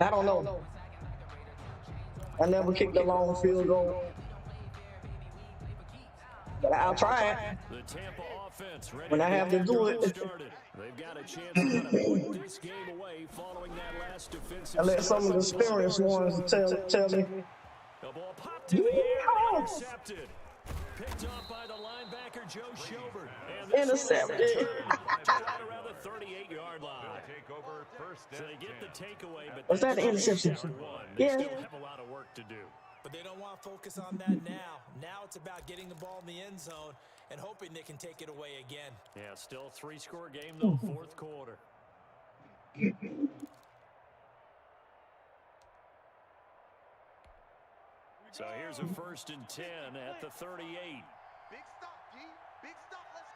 Speaker 1: I don't know. I never kicked a long field goal. But I'll try it.
Speaker 2: The Tampa offense ready
Speaker 1: When I have to do it.
Speaker 2: They've got a chance to kind of put this game away following that last defensive.
Speaker 1: I let some of the experienced ones tell me.
Speaker 2: The ball popped in the air, intercepted. Picked up by the linebacker Joe Schobert. And
Speaker 1: Intercepted.
Speaker 2: right around the 38-yard line. So they get the takeaway, but
Speaker 1: Was that an interception?
Speaker 2: They
Speaker 1: Yeah.
Speaker 2: still have a lot of work to do.
Speaker 3: But they don't want to focus on that now. Now it's about getting the ball in the end zone and hoping they can take it away again.
Speaker 2: Yeah, still 3-score game, though, 4th quarter. So here's a 1st and 10 at the 38.
Speaker 5: Big stop, D. Big stop. Let's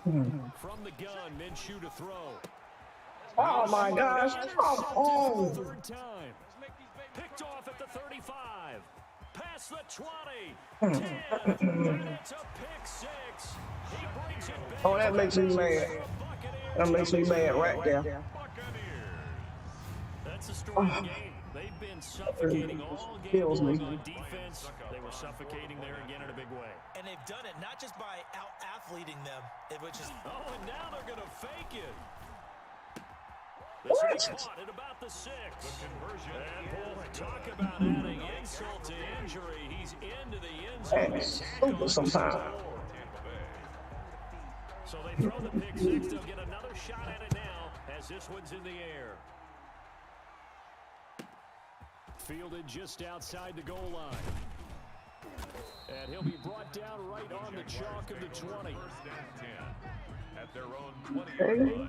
Speaker 5: go.
Speaker 2: From the gun, Minshew to throw.
Speaker 1: Oh my gosh. Come on.
Speaker 2: 3rd time. Picked off at the 35. Past the 20. 10. And it's a pick 6. He brings it back.
Speaker 1: Oh, that makes me mad. That makes me mad right there.
Speaker 2: That's the story of the game. They've been suffocating all game
Speaker 1: Kills me.
Speaker 2: long on defense. They were suffocating there again in a big way.
Speaker 3: And they've done it not just by out-athleting them, which is...
Speaker 2: Oh, and now they're going to fake it.
Speaker 1: What?
Speaker 2: This is caught at about the 6. And boy, talk about adding insult to injury. He's into the end zone.
Speaker 1: That's stupid sometimes.
Speaker 2: So they throw the pick 6. They'll get another shot at it now as this one's in the air. Fielded just outside the goal line. And he'll be brought down right on the chalk of the 20.
Speaker 4: At their own 20-yard line.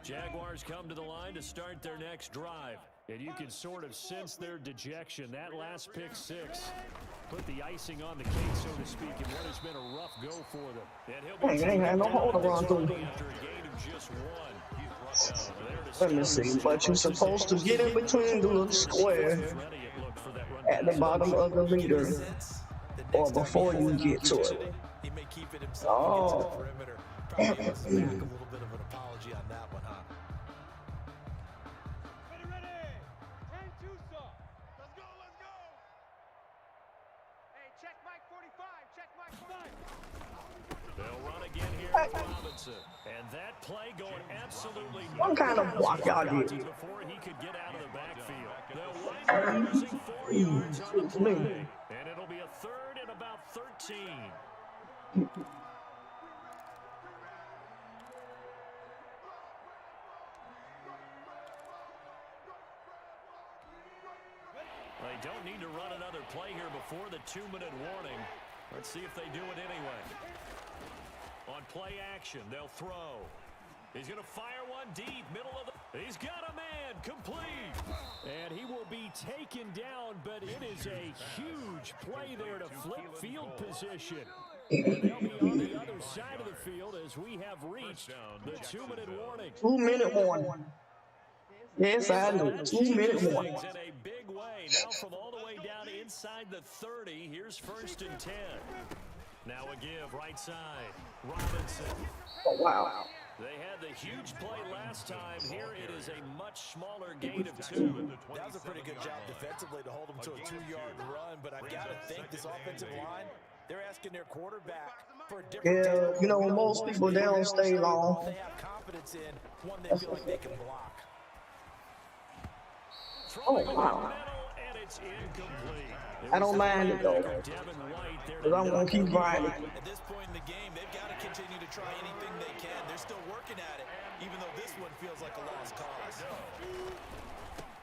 Speaker 2: Jaguars come to the line to start their next drive. And you can sort of sense their dejection. That last pick 6 put the icing on the cake, so to speak, in what has been a rough go for them. And he'll be
Speaker 1: Ain't had no hold around through.
Speaker 2: after a gain of just 1.
Speaker 1: Let me see. But you're supposed to get in between the little square at the bottom of the leader or before you get to it.
Speaker 3: He may keep it himself
Speaker 1: Oh.
Speaker 3: to the perimeter. Probably owes back a little bit of an apology on that one, huh?
Speaker 5: Ready. 10-2, sir. Let's go. Hey, check Mike 45. Check Mike 45.
Speaker 2: They'll run again here with Robinson. And that play going absolutely
Speaker 1: What kind of block y'all did?
Speaker 2: before he could get out of the backfield. They'll wind up losing 4 yards on the play. And it'll be a 3rd and about 13. They don't need to run another play here before the 2-minute warning. Let's see if they do it anyway. On play action, they'll throw. He's going to fire one deep, middle of the... He's got a man, complete. And he will be taken down, but it is a huge play there to flip field position. And they'll be on the other side of the field as we have reached the 2-minute warning.
Speaker 1: 2-minute warning. Yes, I know. 2-minute warning.
Speaker 2: In a big way. Now from all the way down inside the 30, here's 1st and 10. Now a give, right side. Robinson.
Speaker 1: Oh, wow.
Speaker 2: They had the huge play last time. Here it is a much smaller gain of 2.
Speaker 3: That was a pretty good job defensively to hold them to a 2-yard run, but I've got to think this offensive line, they're asking their quarterback for a different type of
Speaker 1: You know, most people, they don't stay long.
Speaker 3: they have confidence in, one they feel like they can block.
Speaker 1: Oh, wow.
Speaker 2: And it's incomplete.
Speaker 1: I don't mind it, though, because I'm going to keep grinding.
Speaker 3: At this point in the game, they've got to continue to try anything they can. They're still working at it, even though this one feels like a lost cause.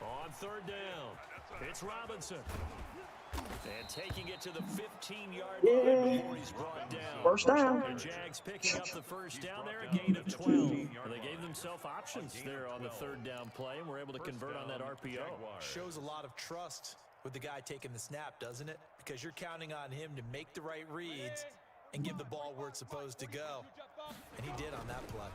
Speaker 2: On third down, it's Robinson. And taking it to the 15-yard line before he's brought down.
Speaker 1: First down.
Speaker 2: The Jags picking up the first down there, a gain of 12. They gave themselves options there on the third down play and were able to convert on that RPO.
Speaker 3: Shows a lot of trust with the guy taking the snap, doesn't it? Because you're counting on him to make the right reads and give the ball where it's supposed to go. And he did on that play.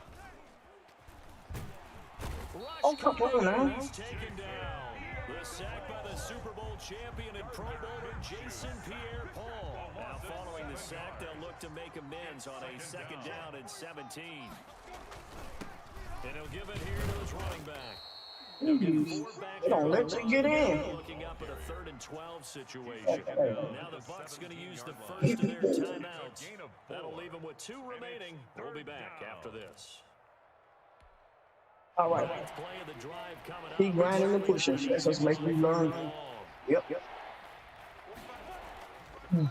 Speaker 1: Oh, come on now.
Speaker 2: He's taken down. The sack by the Super Bowl champion and Pro Bowler Jason Pierre-Paul. Now following the sack, they'll look to make amends on a second down and 17. And he'll give it here to his running back.
Speaker 1: They don't let you get in.
Speaker 2: Looking up at a 3rd and 12 situation. Now the Bucs going to use the first of their timeouts. That'll leave them with 2 remaining. We'll be back after this.
Speaker 1: All right.
Speaker 2: Play of the drive coming up.
Speaker 1: Keep grinding and pushing. That's what's making me learn. Yep.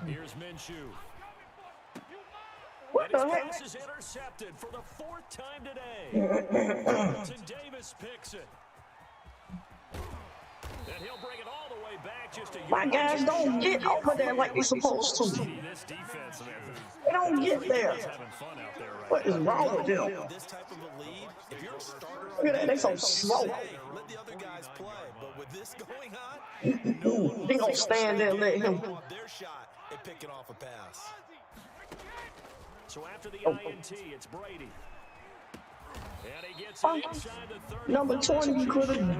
Speaker 2: Here's Minshew.
Speaker 1: What the
Speaker 2: His
Speaker 1: heck?
Speaker 2: pass is intercepted for the 4th time today. Carlton Davis picks it. And he'll bring it all the way back just a
Speaker 1: My guys don't get over there like they're supposed to.
Speaker 2: This defense, man.
Speaker 1: They don't get there.
Speaker 2: Having fun out there right
Speaker 1: What is wrong with them?
Speaker 3: This type of a lead, if you're a starter,
Speaker 1: Look at that, they so slow.
Speaker 3: let the other guys play. But with this going on,
Speaker 1: They gonna stand there and let him.
Speaker 3: their shot at picking off a pass.
Speaker 2: So after the INT, it's Brady. And he gets it inside the 30.
Speaker 1: Number 20 could have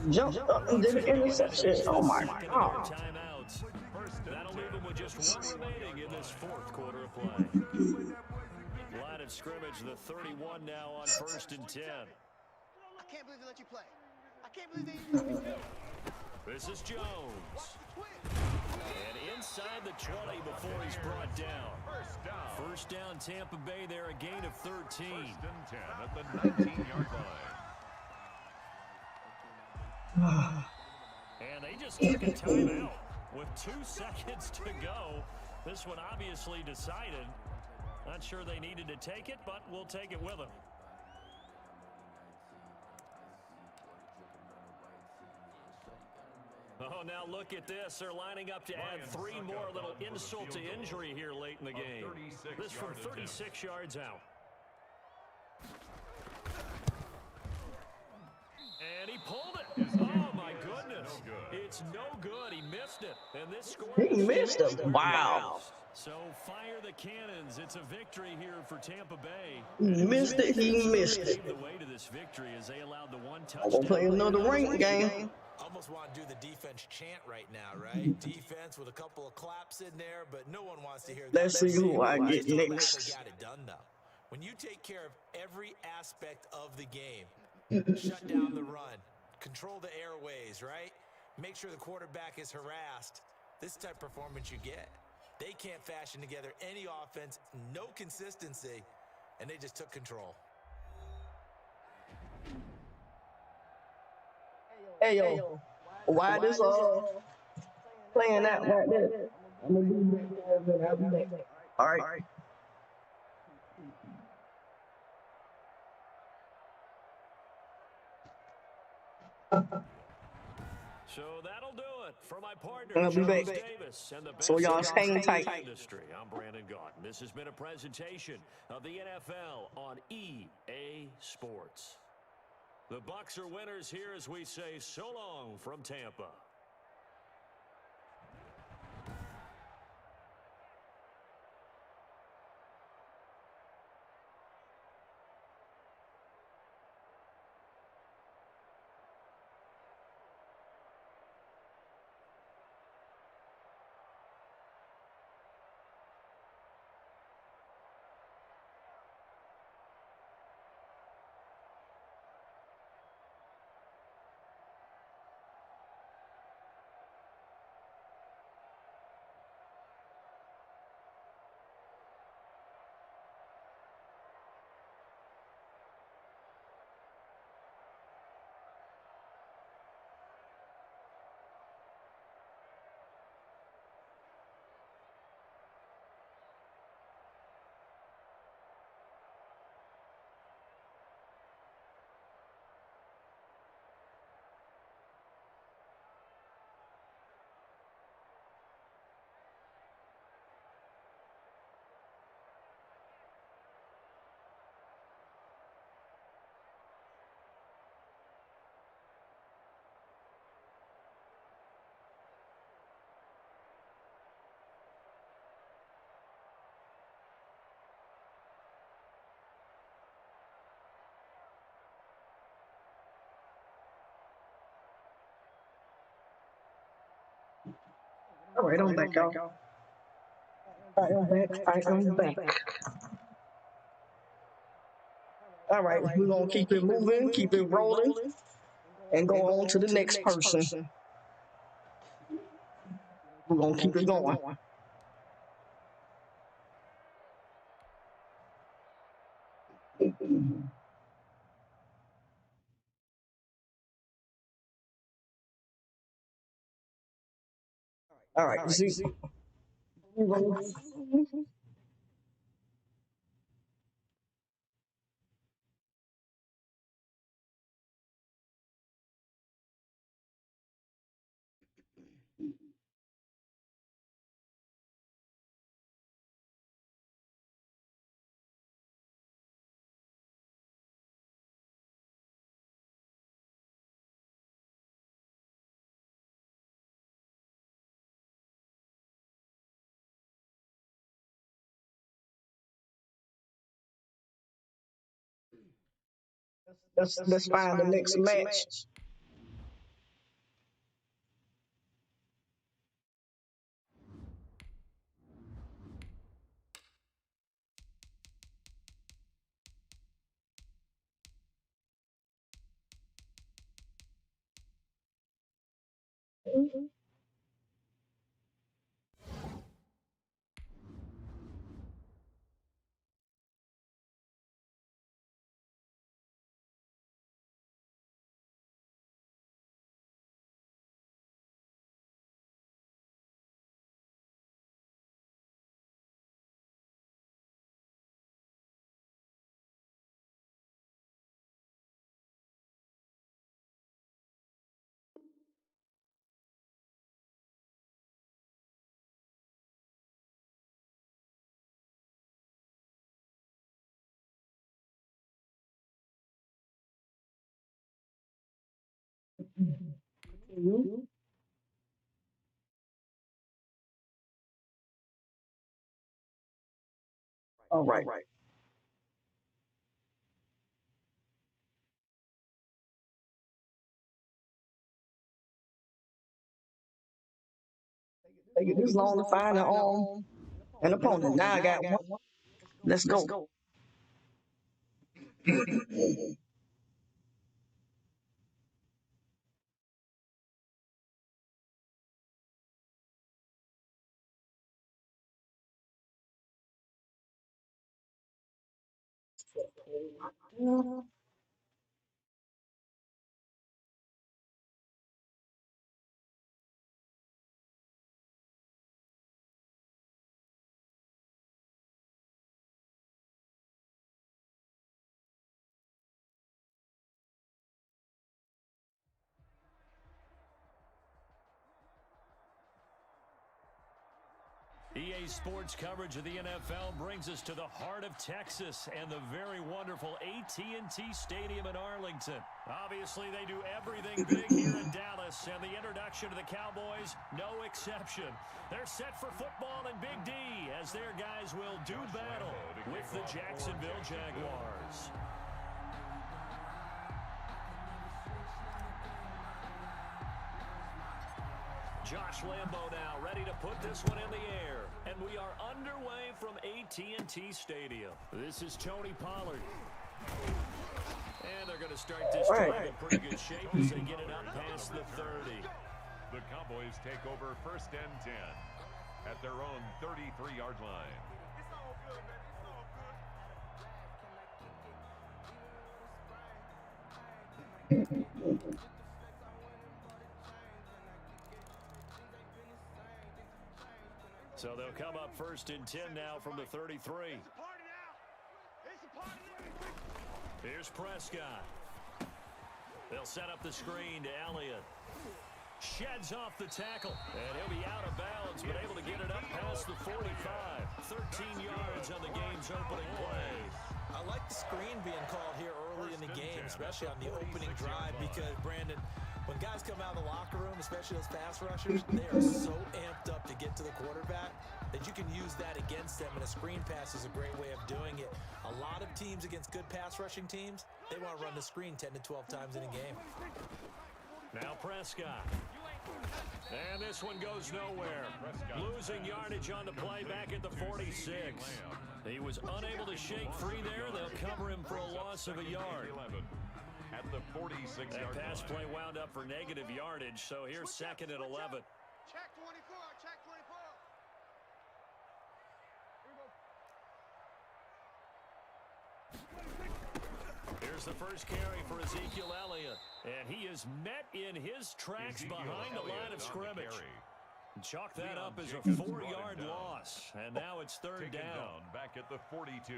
Speaker 1: jumped up and did an interception. Oh my God.
Speaker 2: Timeouts. That'll leave him with just 1 remaining in this 4th quarter of play. Line of scrimmage, the 31 now on 1st and 10.
Speaker 5: I can't believe they let you play. I can't believe they let you play.
Speaker 2: This is Jones. And inside the 20 before he's brought down. First down, Tampa Bay there, a gain of 13.
Speaker 4: 1st and 10 at the 19-yard line.
Speaker 2: And they just took a timeout with 2 seconds to go. This one obviously decided. Not sure they needed to take it, but we'll take it with them. Oh, now look at this. They're lining up to add 3 more. Little insult to injury here late in the game. This from 36 yards out. And he pulled it. Oh, my goodness. It's no good. He missed it. And this score.
Speaker 1: He missed it. Wow.
Speaker 2: So fire the cannons. It's a victory here for Tampa Bay.
Speaker 1: He missed it. He missed it.
Speaker 2: The way to this victory as they allowed the 1
Speaker 1: I'm gonna play
Speaker 2: touchdown.
Speaker 1: another ranked game.
Speaker 3: Almost want to do the defense chant right now, right? Defense with a couple of claps in there, but no one wants to hear that.
Speaker 1: Let's see who I get
Speaker 3: They
Speaker 1: next.
Speaker 3: got it done, though. When you take care of every aspect of the game, shut down the run, control the airways, right? Make sure the quarterback is harassed. This type of performance you get. They can't fashion together any offense, no consistency, and they just took control.
Speaker 1: Hey yo, why this playing that right there? I'm gonna do that and I'll be back. All right.
Speaker 2: So that'll do it for my partner,
Speaker 1: I'll be
Speaker 2: Jones
Speaker 1: back.
Speaker 2: Davis, and the
Speaker 1: So
Speaker 2: best
Speaker 1: y'all
Speaker 2: in
Speaker 1: hang
Speaker 2: the
Speaker 1: tight.
Speaker 2: industry. I'm Brandon Gaughton. This has been a presentation of the NFL on EA Sports. The Bucs are winners here as we say so long from Tampa.
Speaker 1: All right, I'm back, y'all. I am back. All right, we're going to keep it moving, keep it rolling, and go on to the next person. We're going to keep it going. All right, see. Let's find the next match. All right. Take it this long to find an opponent. Now I got one. Let's go.
Speaker 2: EA Sports coverage of the NFL brings us to the heart of Texas and the very wonderful AT&T Stadium in Arlington. Obviously, they do everything big here in Dallas, and the introduction to the Cowboys, no exception. They're set for football and Big D as their guys will do battle with the Jacksonville Jaguars. Josh Lambo now ready to put this one in the air. And we are underway from AT&T Stadium. This is Tony Pollard. And they're going to start this drive in pretty good shape as they get it up past the 30.
Speaker 4: The Cowboys take over 1st and 10 at their own 33-yard line.
Speaker 5: It's all good, man. It's all good.
Speaker 2: So they'll come up 1st and 10 now from the 33.
Speaker 5: It's a party now. It's a party now.
Speaker 2: Here's Prescott. They'll set up the screen to Elliott. Sheds off the tackle. And he'll be out of bounds, but able to get it up past the 45. 13 yards on the game's opening play.
Speaker 3: I like the screen being called here early in the game, especially on the opening drive, because, Brandon, when guys come out of the locker room, especially those pass rushers, they are so amped up to get to the quarterback that you can use that against them, and a screen pass is a great way of doing it. A lot of teams against good pass rushing teams, they want to run the screen 10 to 12 times in a game.
Speaker 2: Now Prescott. And this one goes nowhere. Losing yardage on the play back at the 46. He was unable to shake free there. They'll cover him for a loss of a yard.
Speaker 4: At the 46-yard line.
Speaker 2: That pass play wound up for negative yardage, so here's second and 11.
Speaker 5: Check 24. Check 24.
Speaker 2: Here's the first carry for Ezekiel Elliott. And he is met in his tracks behind the line of scrimmage. Chalk that up as a 4-yard loss. And now it's third down.
Speaker 4: Back at the 42.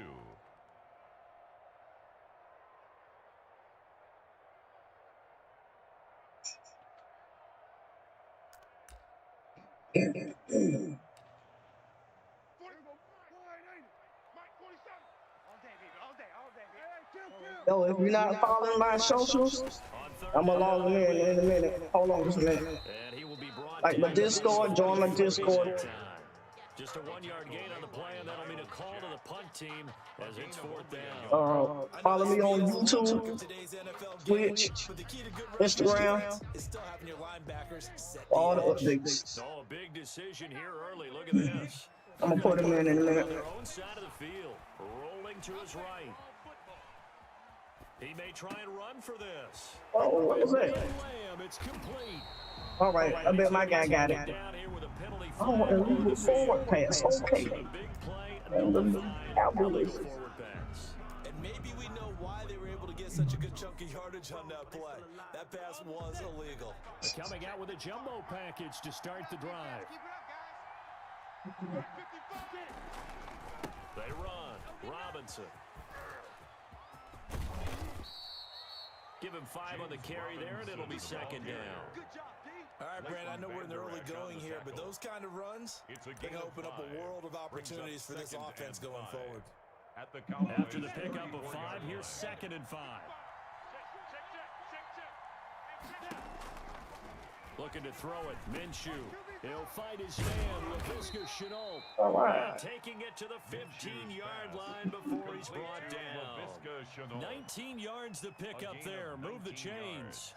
Speaker 1: Yo, if you're not following my socials, I'm gonna log in a minute. Hold on just a minute.
Speaker 2: And he will be brought
Speaker 1: Like my Discord, join my Discord.
Speaker 2: Just a 1-yard gain on the play, and that'll mean a call to the punt team as it's fourth down.
Speaker 1: Follow me on YouTube, Twitch, Instagram, all the updates.
Speaker 2: Oh, a big decision here early. Look at this.
Speaker 1: I'm gonna put him in a minute.
Speaker 2: Their own side of the field, rolling to his right. He may try and run for this.
Speaker 1: Oh, what was that?
Speaker 2: Lamb, it's complete.
Speaker 1: All right, I bet my guy got it.
Speaker 2: Down here with a penalty
Speaker 1: Oh, and we were forward pass. Okay.
Speaker 2: big play,
Speaker 1: And the
Speaker 2: Cowboys
Speaker 1: Cowboys.
Speaker 2: forward pass.
Speaker 3: And maybe we know why they were able to get such a good chunk of yardage on that play. That pass was illegal.
Speaker 2: They're coming out with a jumbo package to start the drive.
Speaker 5: Keep it up, guys.
Speaker 2: They run. Robinson. Give him 5 on the carry there, and it'll be second down.
Speaker 5: Good job, D.
Speaker 3: All right, Brad, I know we're in the early going here, but those kind of runs, they can open up a world of opportunities for this offense going forward.
Speaker 4: At the
Speaker 2: After the pickup of 5, here's second and 5. Looking to throw it. Minshew. He'll fight his man. LaVisca Chenault.
Speaker 1: All right.
Speaker 2: Taking it to the 15-yard line before he's brought down. 19 yards to pick up there. Move the chains.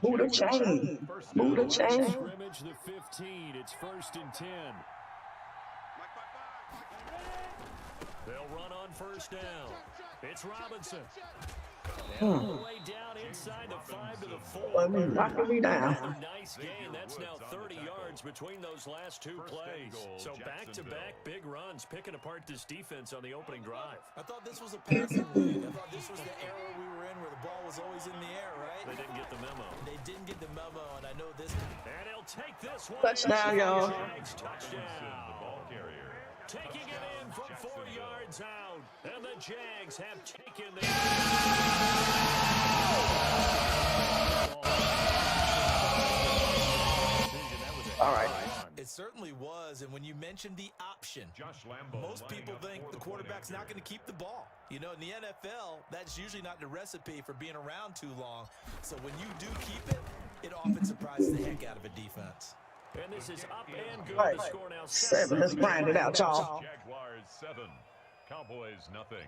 Speaker 1: Move the chain. Move the chain.
Speaker 2: Scrimmage the 15. It's first and 10. They'll run on first down. It's Robinson. And all the way down inside the 5 to the 4.
Speaker 1: Knocking me down.
Speaker 2: Another nice gain. That's now 30 yards between those last 2 plays. So back-to-back big runs, picking apart this defense on the opening drive.
Speaker 3: I thought this was a passing league. I thought this was the era we were in where the ball was always in the air, right?
Speaker 2: They didn't get the memo.
Speaker 3: They didn't get the memo, and I know this.
Speaker 2: And he'll take this one.
Speaker 1: Touchdown, y'all.
Speaker 2: Jags touchdown. Taking it in from 4 yards out. And the Jags have taken the...
Speaker 1: All right.
Speaker 3: It certainly was, and when you mentioned the option, most people think the quarterback's not going to keep the ball. You know, in the NFL, that's usually not the recipe for being around too long. So when you do keep it, it often surprises the heck out of a defense.
Speaker 2: And this is up and good.
Speaker 1: Right.
Speaker 2: The score now
Speaker 1: 7. Let's grind it out, y'all.
Speaker 4: Jaguars 7, Cowboys nothing.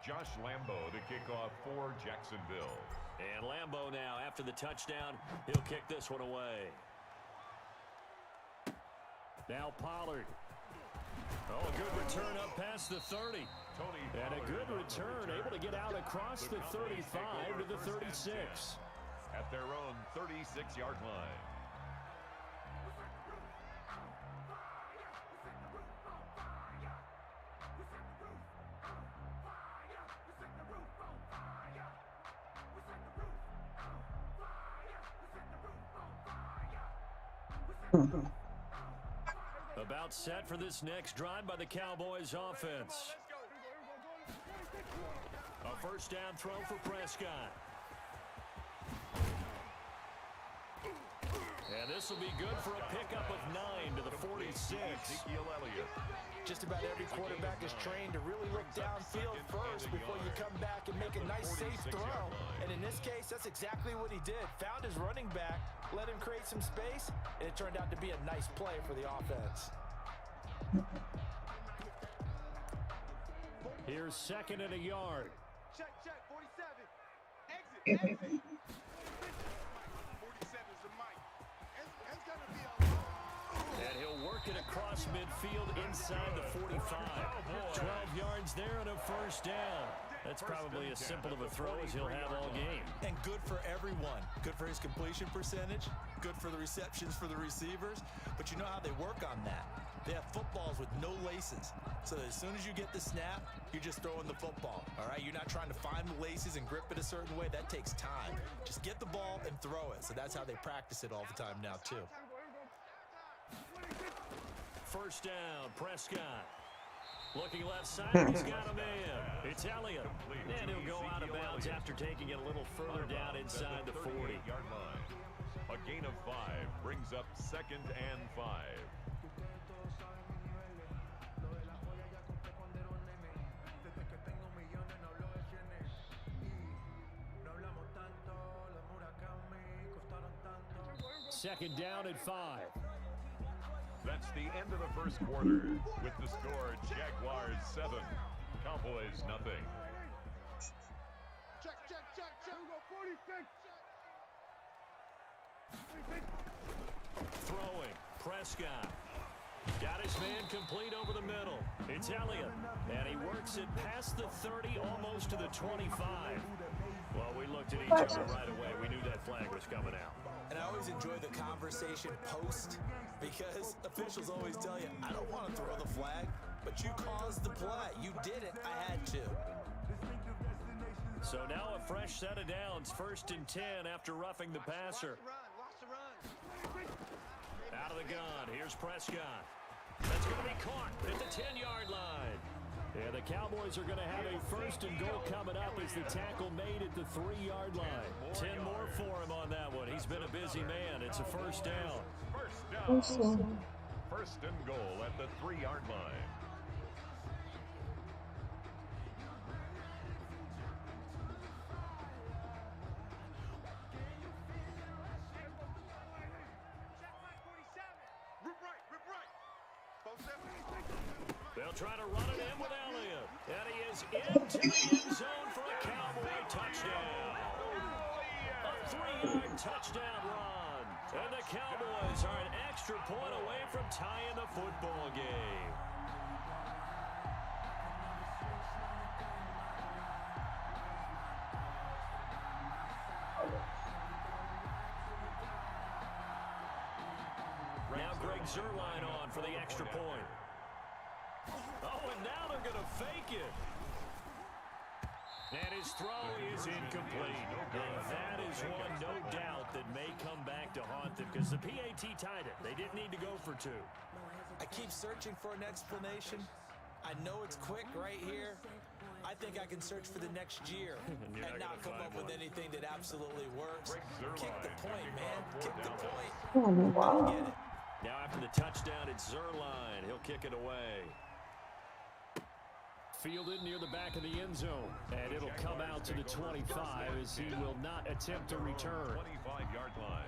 Speaker 4: Josh Lambo to kick off for Jacksonville.
Speaker 2: And Lambo now, after the touchdown, he'll kick this one away. Now Pollard. Oh, a good return up past the 30. And a good return, able to get out across the 35 to the 36.
Speaker 4: At their own 36-yard line.
Speaker 2: About set for this next drive by the Cowboys offense. A first down throw for Prescott. And this will be good for a pickup of 9 to the 46.
Speaker 3: Just about every quarterback is trained to really look downfield first before you come back and make a nice, safe throw. And in this case, that's exactly what he did. Found his running back, let him create some space, and it turned out to be a nice play for the offense.
Speaker 2: Here's 2nd and a yard.
Speaker 5: Check, 47. Exit. 47 is the mic. It's going to be a long...
Speaker 2: And he'll work it across midfield inside the 45. 12 yards there and a first down. That's probably as simple of a throw as he'll have all game.
Speaker 3: And good for everyone. Good for his completion percentage. Good for the receptions for the receivers. But you know how they work on that. They have footballs with no laces. So as soon as you get the snap, you're just throwing the football. All right? You're not trying to find the laces and grip it a certain way. That takes time. Just get the ball and throw it. So that's how they practice it all the time now, too.
Speaker 2: First down, Prescott. Looking left side, he's got a man. It's Elliott. And he'll go out of bounds after taking it a little further down inside the 40-yard line.
Speaker 4: A gain of 5 brings up 2nd and 5.
Speaker 2: Second down at 5.
Speaker 4: That's the end of the first quarter. With the score, Jaguars 7, Cowboys nothing.
Speaker 5: Check. We go 46.
Speaker 2: Throwing, Prescott. Got his man complete over the middle. It's Elliott. And he works it past the 30, almost to the 25. Well, we looked at each other right away. We knew that flag was coming out.
Speaker 3: And I always enjoy the conversation post because officials always tell you, I don't want to throw the flag, but you caused the play. You did it. I had to.
Speaker 2: So now a fresh set of downs. 1st and 10 after roughing the passer.
Speaker 5: Watch the run.
Speaker 2: Out of the gun. Here's Prescott. That's going to be caught at the 10-yard line. Yeah, the Cowboys are going to have a 1st and goal coming up as the tackle made at the 3-yard line. 10 more for him on that one. He's been a busy man. It's a first down.
Speaker 4: First down. 1st and goal at the 3-yard line.
Speaker 2: They'll try to run it in with Elliott. And he is into the end zone for a Cowboy touchdown. A 3-yard touchdown run. And the Cowboys are an extra point away from tying the football game. Now Greg Zuerlein on for the extra point. Oh, and now they're going to fake it. And his throw is incomplete. And that is one, no doubt, that may come back to haunt them because the PAT tied it. They didn't need to go for 2.
Speaker 3: I keep searching for an explanation. I know it's quick right here. I think I can search for the next year and not come up with anything that absolutely works. Kick the point, man. Kick the point.
Speaker 1: Wow.
Speaker 3: Get it.
Speaker 2: Now after the touchdown, it's Zuerlein. He'll kick it away. Fielded near the back of the end zone. And it'll come out to the 25 as he will not attempt to return.
Speaker 4: 25-yard line.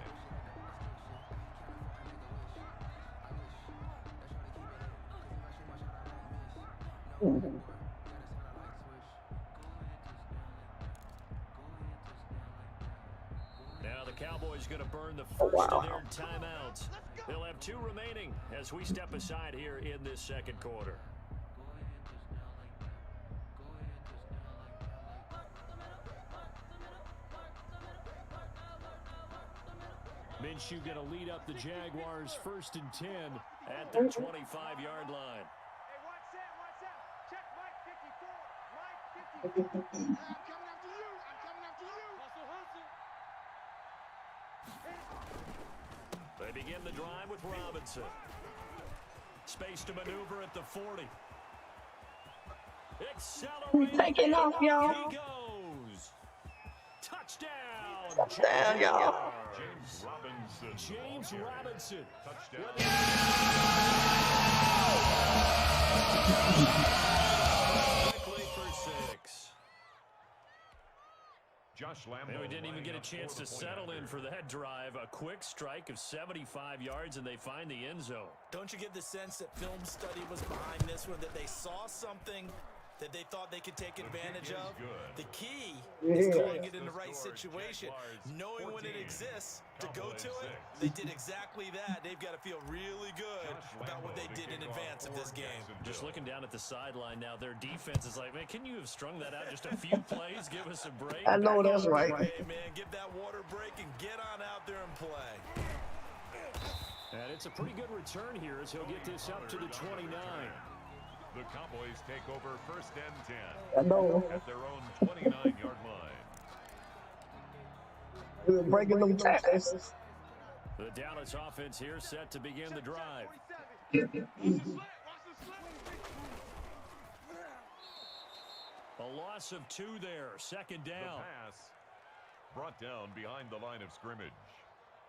Speaker 2: Now the Cowboys going to burn the first of their timeouts. They'll have 2 remaining as we step aside here in this second quarter. Minshew going to lead up the Jaguars 1st and 10 at their 25-yard line.
Speaker 5: Hey, watch that. Check Mike 54. Mike 54. I'm coming after you. Hustle.
Speaker 2: They begin the drive with Robinson. Space to maneuver at the 40. Accelerating.
Speaker 1: Taking off, y'all.
Speaker 2: He goes. Touchdown.
Speaker 1: Touchdown, y'all.
Speaker 4: James Robinson
Speaker 2: James Robinson.
Speaker 4: Touchdown.
Speaker 2: Quickly for 6.
Speaker 4: Josh Lambo.
Speaker 2: And we didn't even get a chance to settle in for that drive. A quick strike of 75 yards, and they find the end zone.
Speaker 3: Don't you get the sense that film study was behind this one, that they saw something that they thought they could take advantage of? The key is doing it in the right situation, knowing when it exists to go to it. They did exactly that. They've got to feel really good about what they did in advance of this game.
Speaker 2: Just looking down at the sideline now, their defense is like, man, can you have strung that out just a few plays? Give us a break.
Speaker 1: I know that's right.
Speaker 3: Hey, man, give that water break and get on out there and play.
Speaker 2: And it's a pretty good return here as he'll get this up to the 29.
Speaker 4: The Cowboys take over 1st and 10.
Speaker 1: I know.
Speaker 4: At their own 29-yard line.
Speaker 1: We're breaking them tackles.
Speaker 2: The Dallas offense here set to begin the drive. A loss of 2 there. 2nd down.
Speaker 4: The pass brought down behind the line of scrimmage.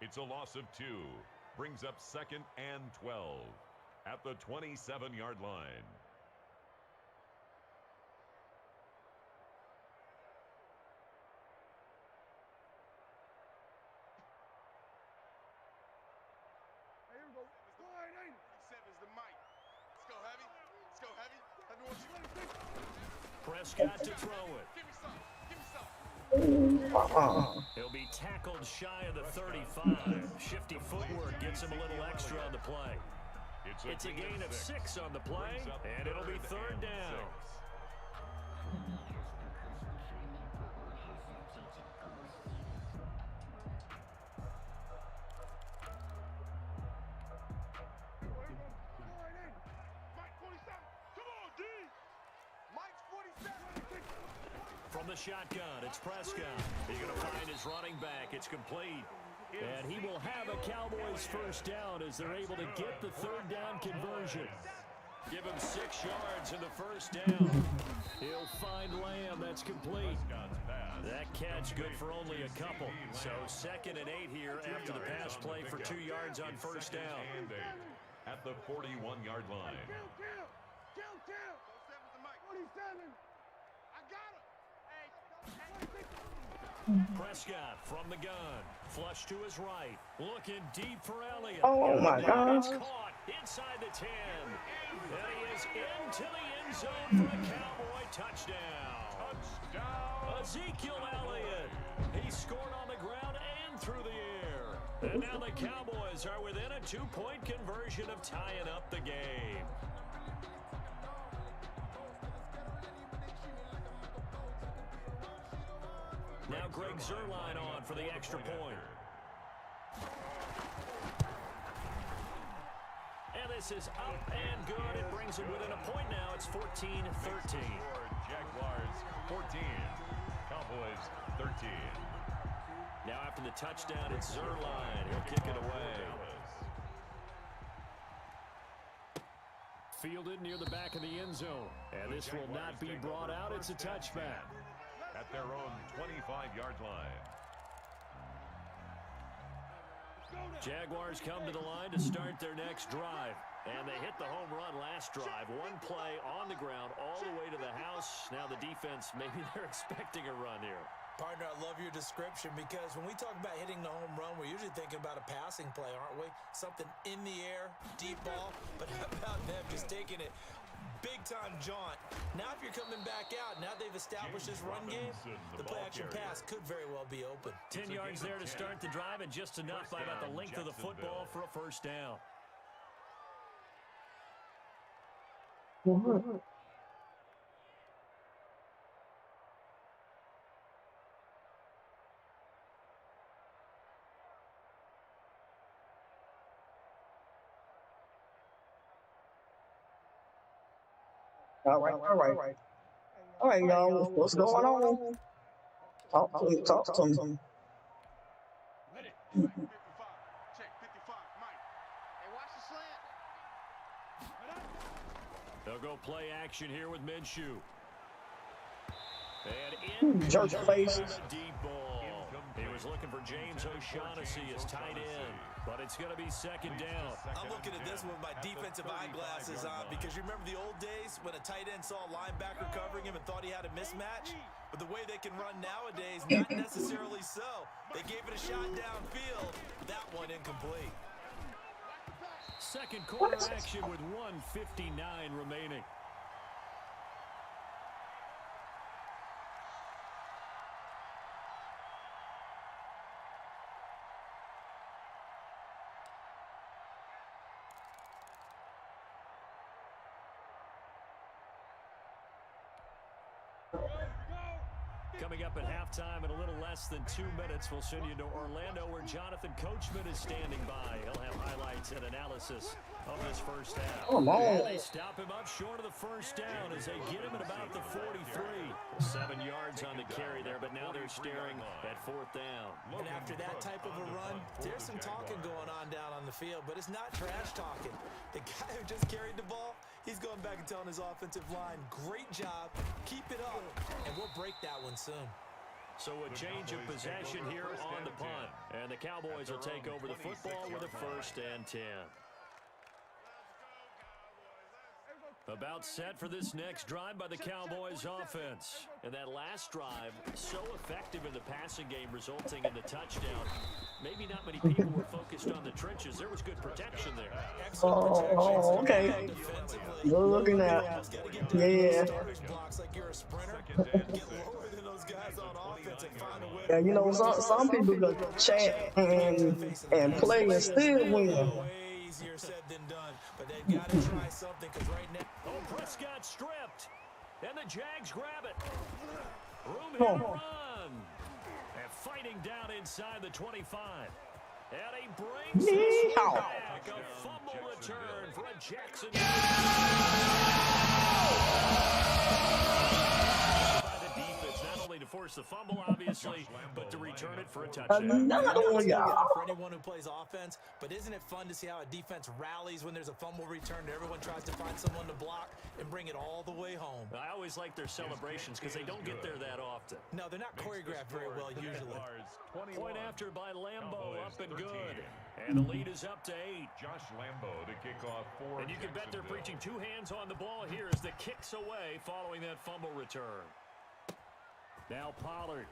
Speaker 4: It's a loss of 2. Brings up 2nd and 12 at the 27-yard line.
Speaker 2: Prescott to throw it. He'll be tackled shy of the 35. Shifty footwork gets him a little extra on the play. It's a gain of 6 on the play, and it'll be 3rd down. From the shotgun, it's Prescott. He's going to find his running back. It's complete. And he will have a Cowboys 1st down as they're able to get the 3rd down conversion. Give him 6 yards in the 1st down. He'll find Lamb. That's complete. That catch good for only a couple. So 2nd and 8 here after the pass play for 2 yards on 1st down.
Speaker 4: At the 41-yard line.
Speaker 2: Prescott from the gun. Flush to his right. Looking deep for Elliott.
Speaker 1: Oh, my God.
Speaker 2: It's caught inside the 10. And he is into the end zone for a Cowboy touchdown. Ezekiel Elliott. He scored on the ground and through the air. And now the Cowboys are within a 2-point conversion of tying up the game. Now Greg Zuerlein on for the extra point. And this is up and good. It brings them within a point now. It's 14-13.
Speaker 4: Jaguars 14. Cowboys 13.
Speaker 2: Now after the touchdown, it's Zuerlein. He'll kick it away. Fielded near the back of the end zone. And this will not be brought out. It's a touchback.
Speaker 4: At their own 25-yard line.
Speaker 2: Jaguars come to the line to start their next drive. And they hit the home run last drive. 1 play on the ground all the way to the house. Now the defense, maybe they're expecting a run here.
Speaker 3: Partner, I love your description because when we talk about hitting the home run, we're usually thinking about a passing play, aren't we? Something in the air, deep ball. But how about them just taking it big-time jaunt? Now if you're coming back out, now they've established this run game, the play-action pass could very well be open.
Speaker 2: 10 yards there to start the drive and just enough by about the length of the football for a 1st down.
Speaker 1: All right, y'all. What's going on? Talk to me.
Speaker 5: Check 55, Mike. Hey, watch the slant.
Speaker 2: They'll go play action here with Minshew. And in
Speaker 1: Jerk face.
Speaker 2: the deep ball. He was looking for James O'Shaughnessy as tight end, but it's going to be second down.
Speaker 3: I'm looking at this one with my defensive eyeglasses on because you remember the old days when a tight end saw a linebacker covering him and thought he had a mismatch? But the way they can run nowadays, not necessarily so. They gave it a shot downfield. That one incomplete.
Speaker 2: Second quarter action with 1:59 remaining. Coming up at halftime in a little less than 2 minutes, we'll send you to Orlando where Jonathan Coachman is standing by. He'll have highlights and analysis of this first half.
Speaker 1: Oh, no.
Speaker 2: And they stop him up short of the first down as they get him at about the 43. 7 yards on the carry there, but now they're staring at fourth down.
Speaker 3: And after that type of a run, there's some talking going on down on the field, but it's not trash talking. The guy who just carried the ball, he's going back and telling his offensive line, great job, keep it up, and we'll break that one soon.
Speaker 2: So a change of possession here on the punt. And the Cowboys will take over the football with a 1st and 10. About set for this next drive by the Cowboys offense. And that last drive, so effective in the passing game, resulting in the touchdown. Maybe not many people were focused on the trenches. There was good protection there.
Speaker 1: Oh, okay. Good looking at. Yeah. Yeah, you know, some people go chat and play and still win.
Speaker 3: Easier said than done, but they've got to try something because right now.
Speaker 2: Oh, Prescott stripped, and the Jags grab it. Room here to run, and fighting down inside the 25. And he brings this back. A fumble return for a Jackson. To force the fumble, obviously, but to return it for a touchdown.
Speaker 3: For anyone who plays offense, but isn't it fun to see how a defense rallies when there's a fumble return? Everyone tries to find someone to block and bring it all the way home.
Speaker 2: I always like their celebrations because they don't get there that often.
Speaker 3: No, they're not choreographed very well usually.
Speaker 2: Point after by Lambo, up and good. And the lead is up to 8.
Speaker 4: Josh Lambo to kick off for
Speaker 2: And you can bet they're preaching 2 hands on the ball here as the kick's away following that fumble return. Now Pollard.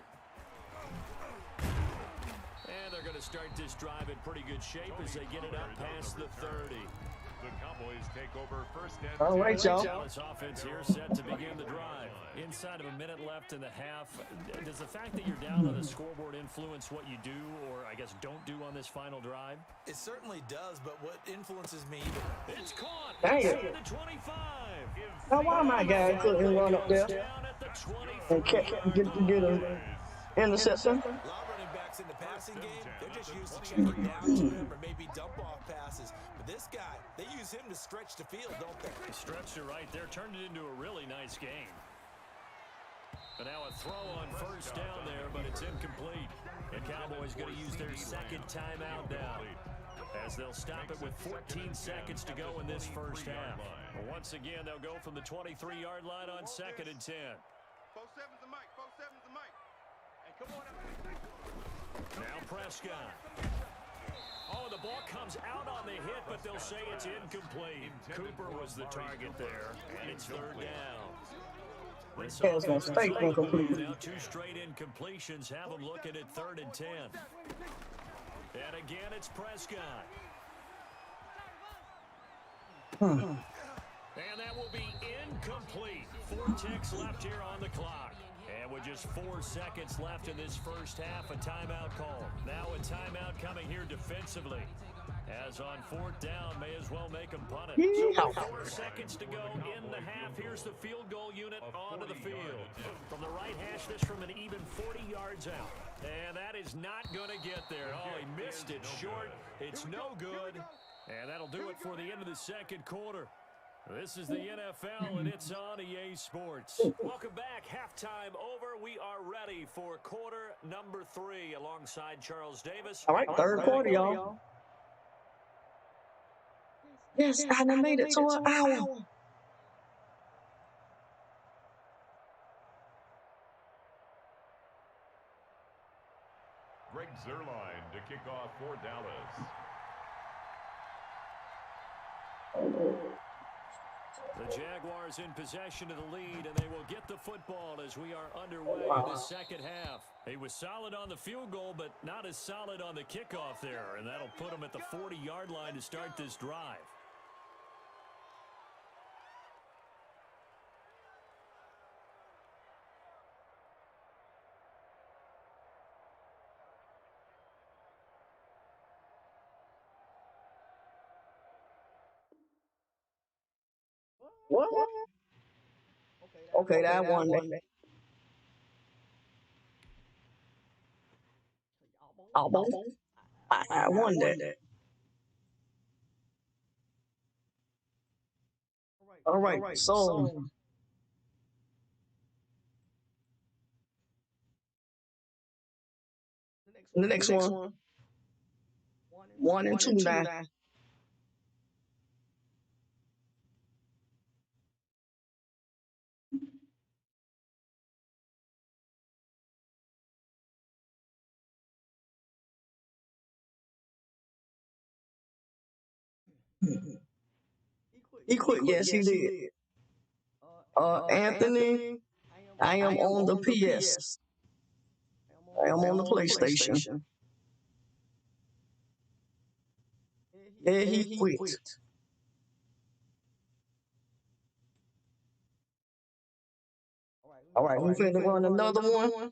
Speaker 2: And they're going to start this drive in pretty good shape as they get it up past the 30.
Speaker 4: The Cowboys take over 1st and 10.
Speaker 1: All right, y'all.
Speaker 2: Dallas offense here set to begin the drive. Inside of a minute left in the half. Does the fact that you're down on the scoreboard influence what you do, or I guess don't do on this final drive?
Speaker 3: It certainly does, but what influences me?
Speaker 2: It's caught.
Speaker 1: Dang it.
Speaker 2: Inside the 25.
Speaker 1: Now, why my guy couldn't run up there and get an interception?
Speaker 3: A lot of running backs in the passing game, they're just used to checking down to him or maybe dump-off passes. But this guy, they use him to stretch the field, don't they?
Speaker 2: Stretched it right there, turned it into a really nice game. But now a throw on 1st down there, but it's incomplete. The Cowboys going to use their 2nd timeout now, as they'll stop it with 14 seconds to go in this first half. Once again, they'll go from the 23-yard line on 2nd and 10.
Speaker 5: 4-7's the mic. 4-7's the mic. And come on up.
Speaker 2: Now Prescott. Oh, the ball comes out on the hit, but they'll say it's incomplete. Cooper was the target there, and it's 3rd down. This
Speaker 1: Yeah, it's gonna stay incomplete.
Speaker 2: Now 2 straight incompletions have them looking at 3rd and 10. And again, it's Prescott. And that will be incomplete. 4 ticks left here on the clock. And with just 4 seconds left in this first half, a timeout call. Now a timeout coming here defensively. As on 4th down, may as well make them punt it. So 4 seconds to go in the half. Here's the field goal unit onto the field. From the right hash, this from an even 40 yards out. And that is not going to get there. Oh, he missed it short. It's no good. And that'll do it for the end of the 2nd quarter. This is the NFL, and it's on EA Sports. Welcome back. Halftime over. We are ready for quarter number 3 alongside Charles Davis.
Speaker 1: All right, 3rd quarter, y'all. Yes, I done made it to an hour.
Speaker 4: kickoff for Dallas.
Speaker 2: The Jaguars in possession of the lead, and they will get the football as we are underway in the second half. He was solid on the field goal, but not as solid on the kickoff there, and that'll put him at the 40-yard line to start this drive.
Speaker 1: What? Okay, that one. Almost. I won that. All right, so the next one, 1-2 now. He quit. Yes, he did. Anthony, I am on the PS. I am on the PlayStation. Yeah, he quit. All right, we finna run another one.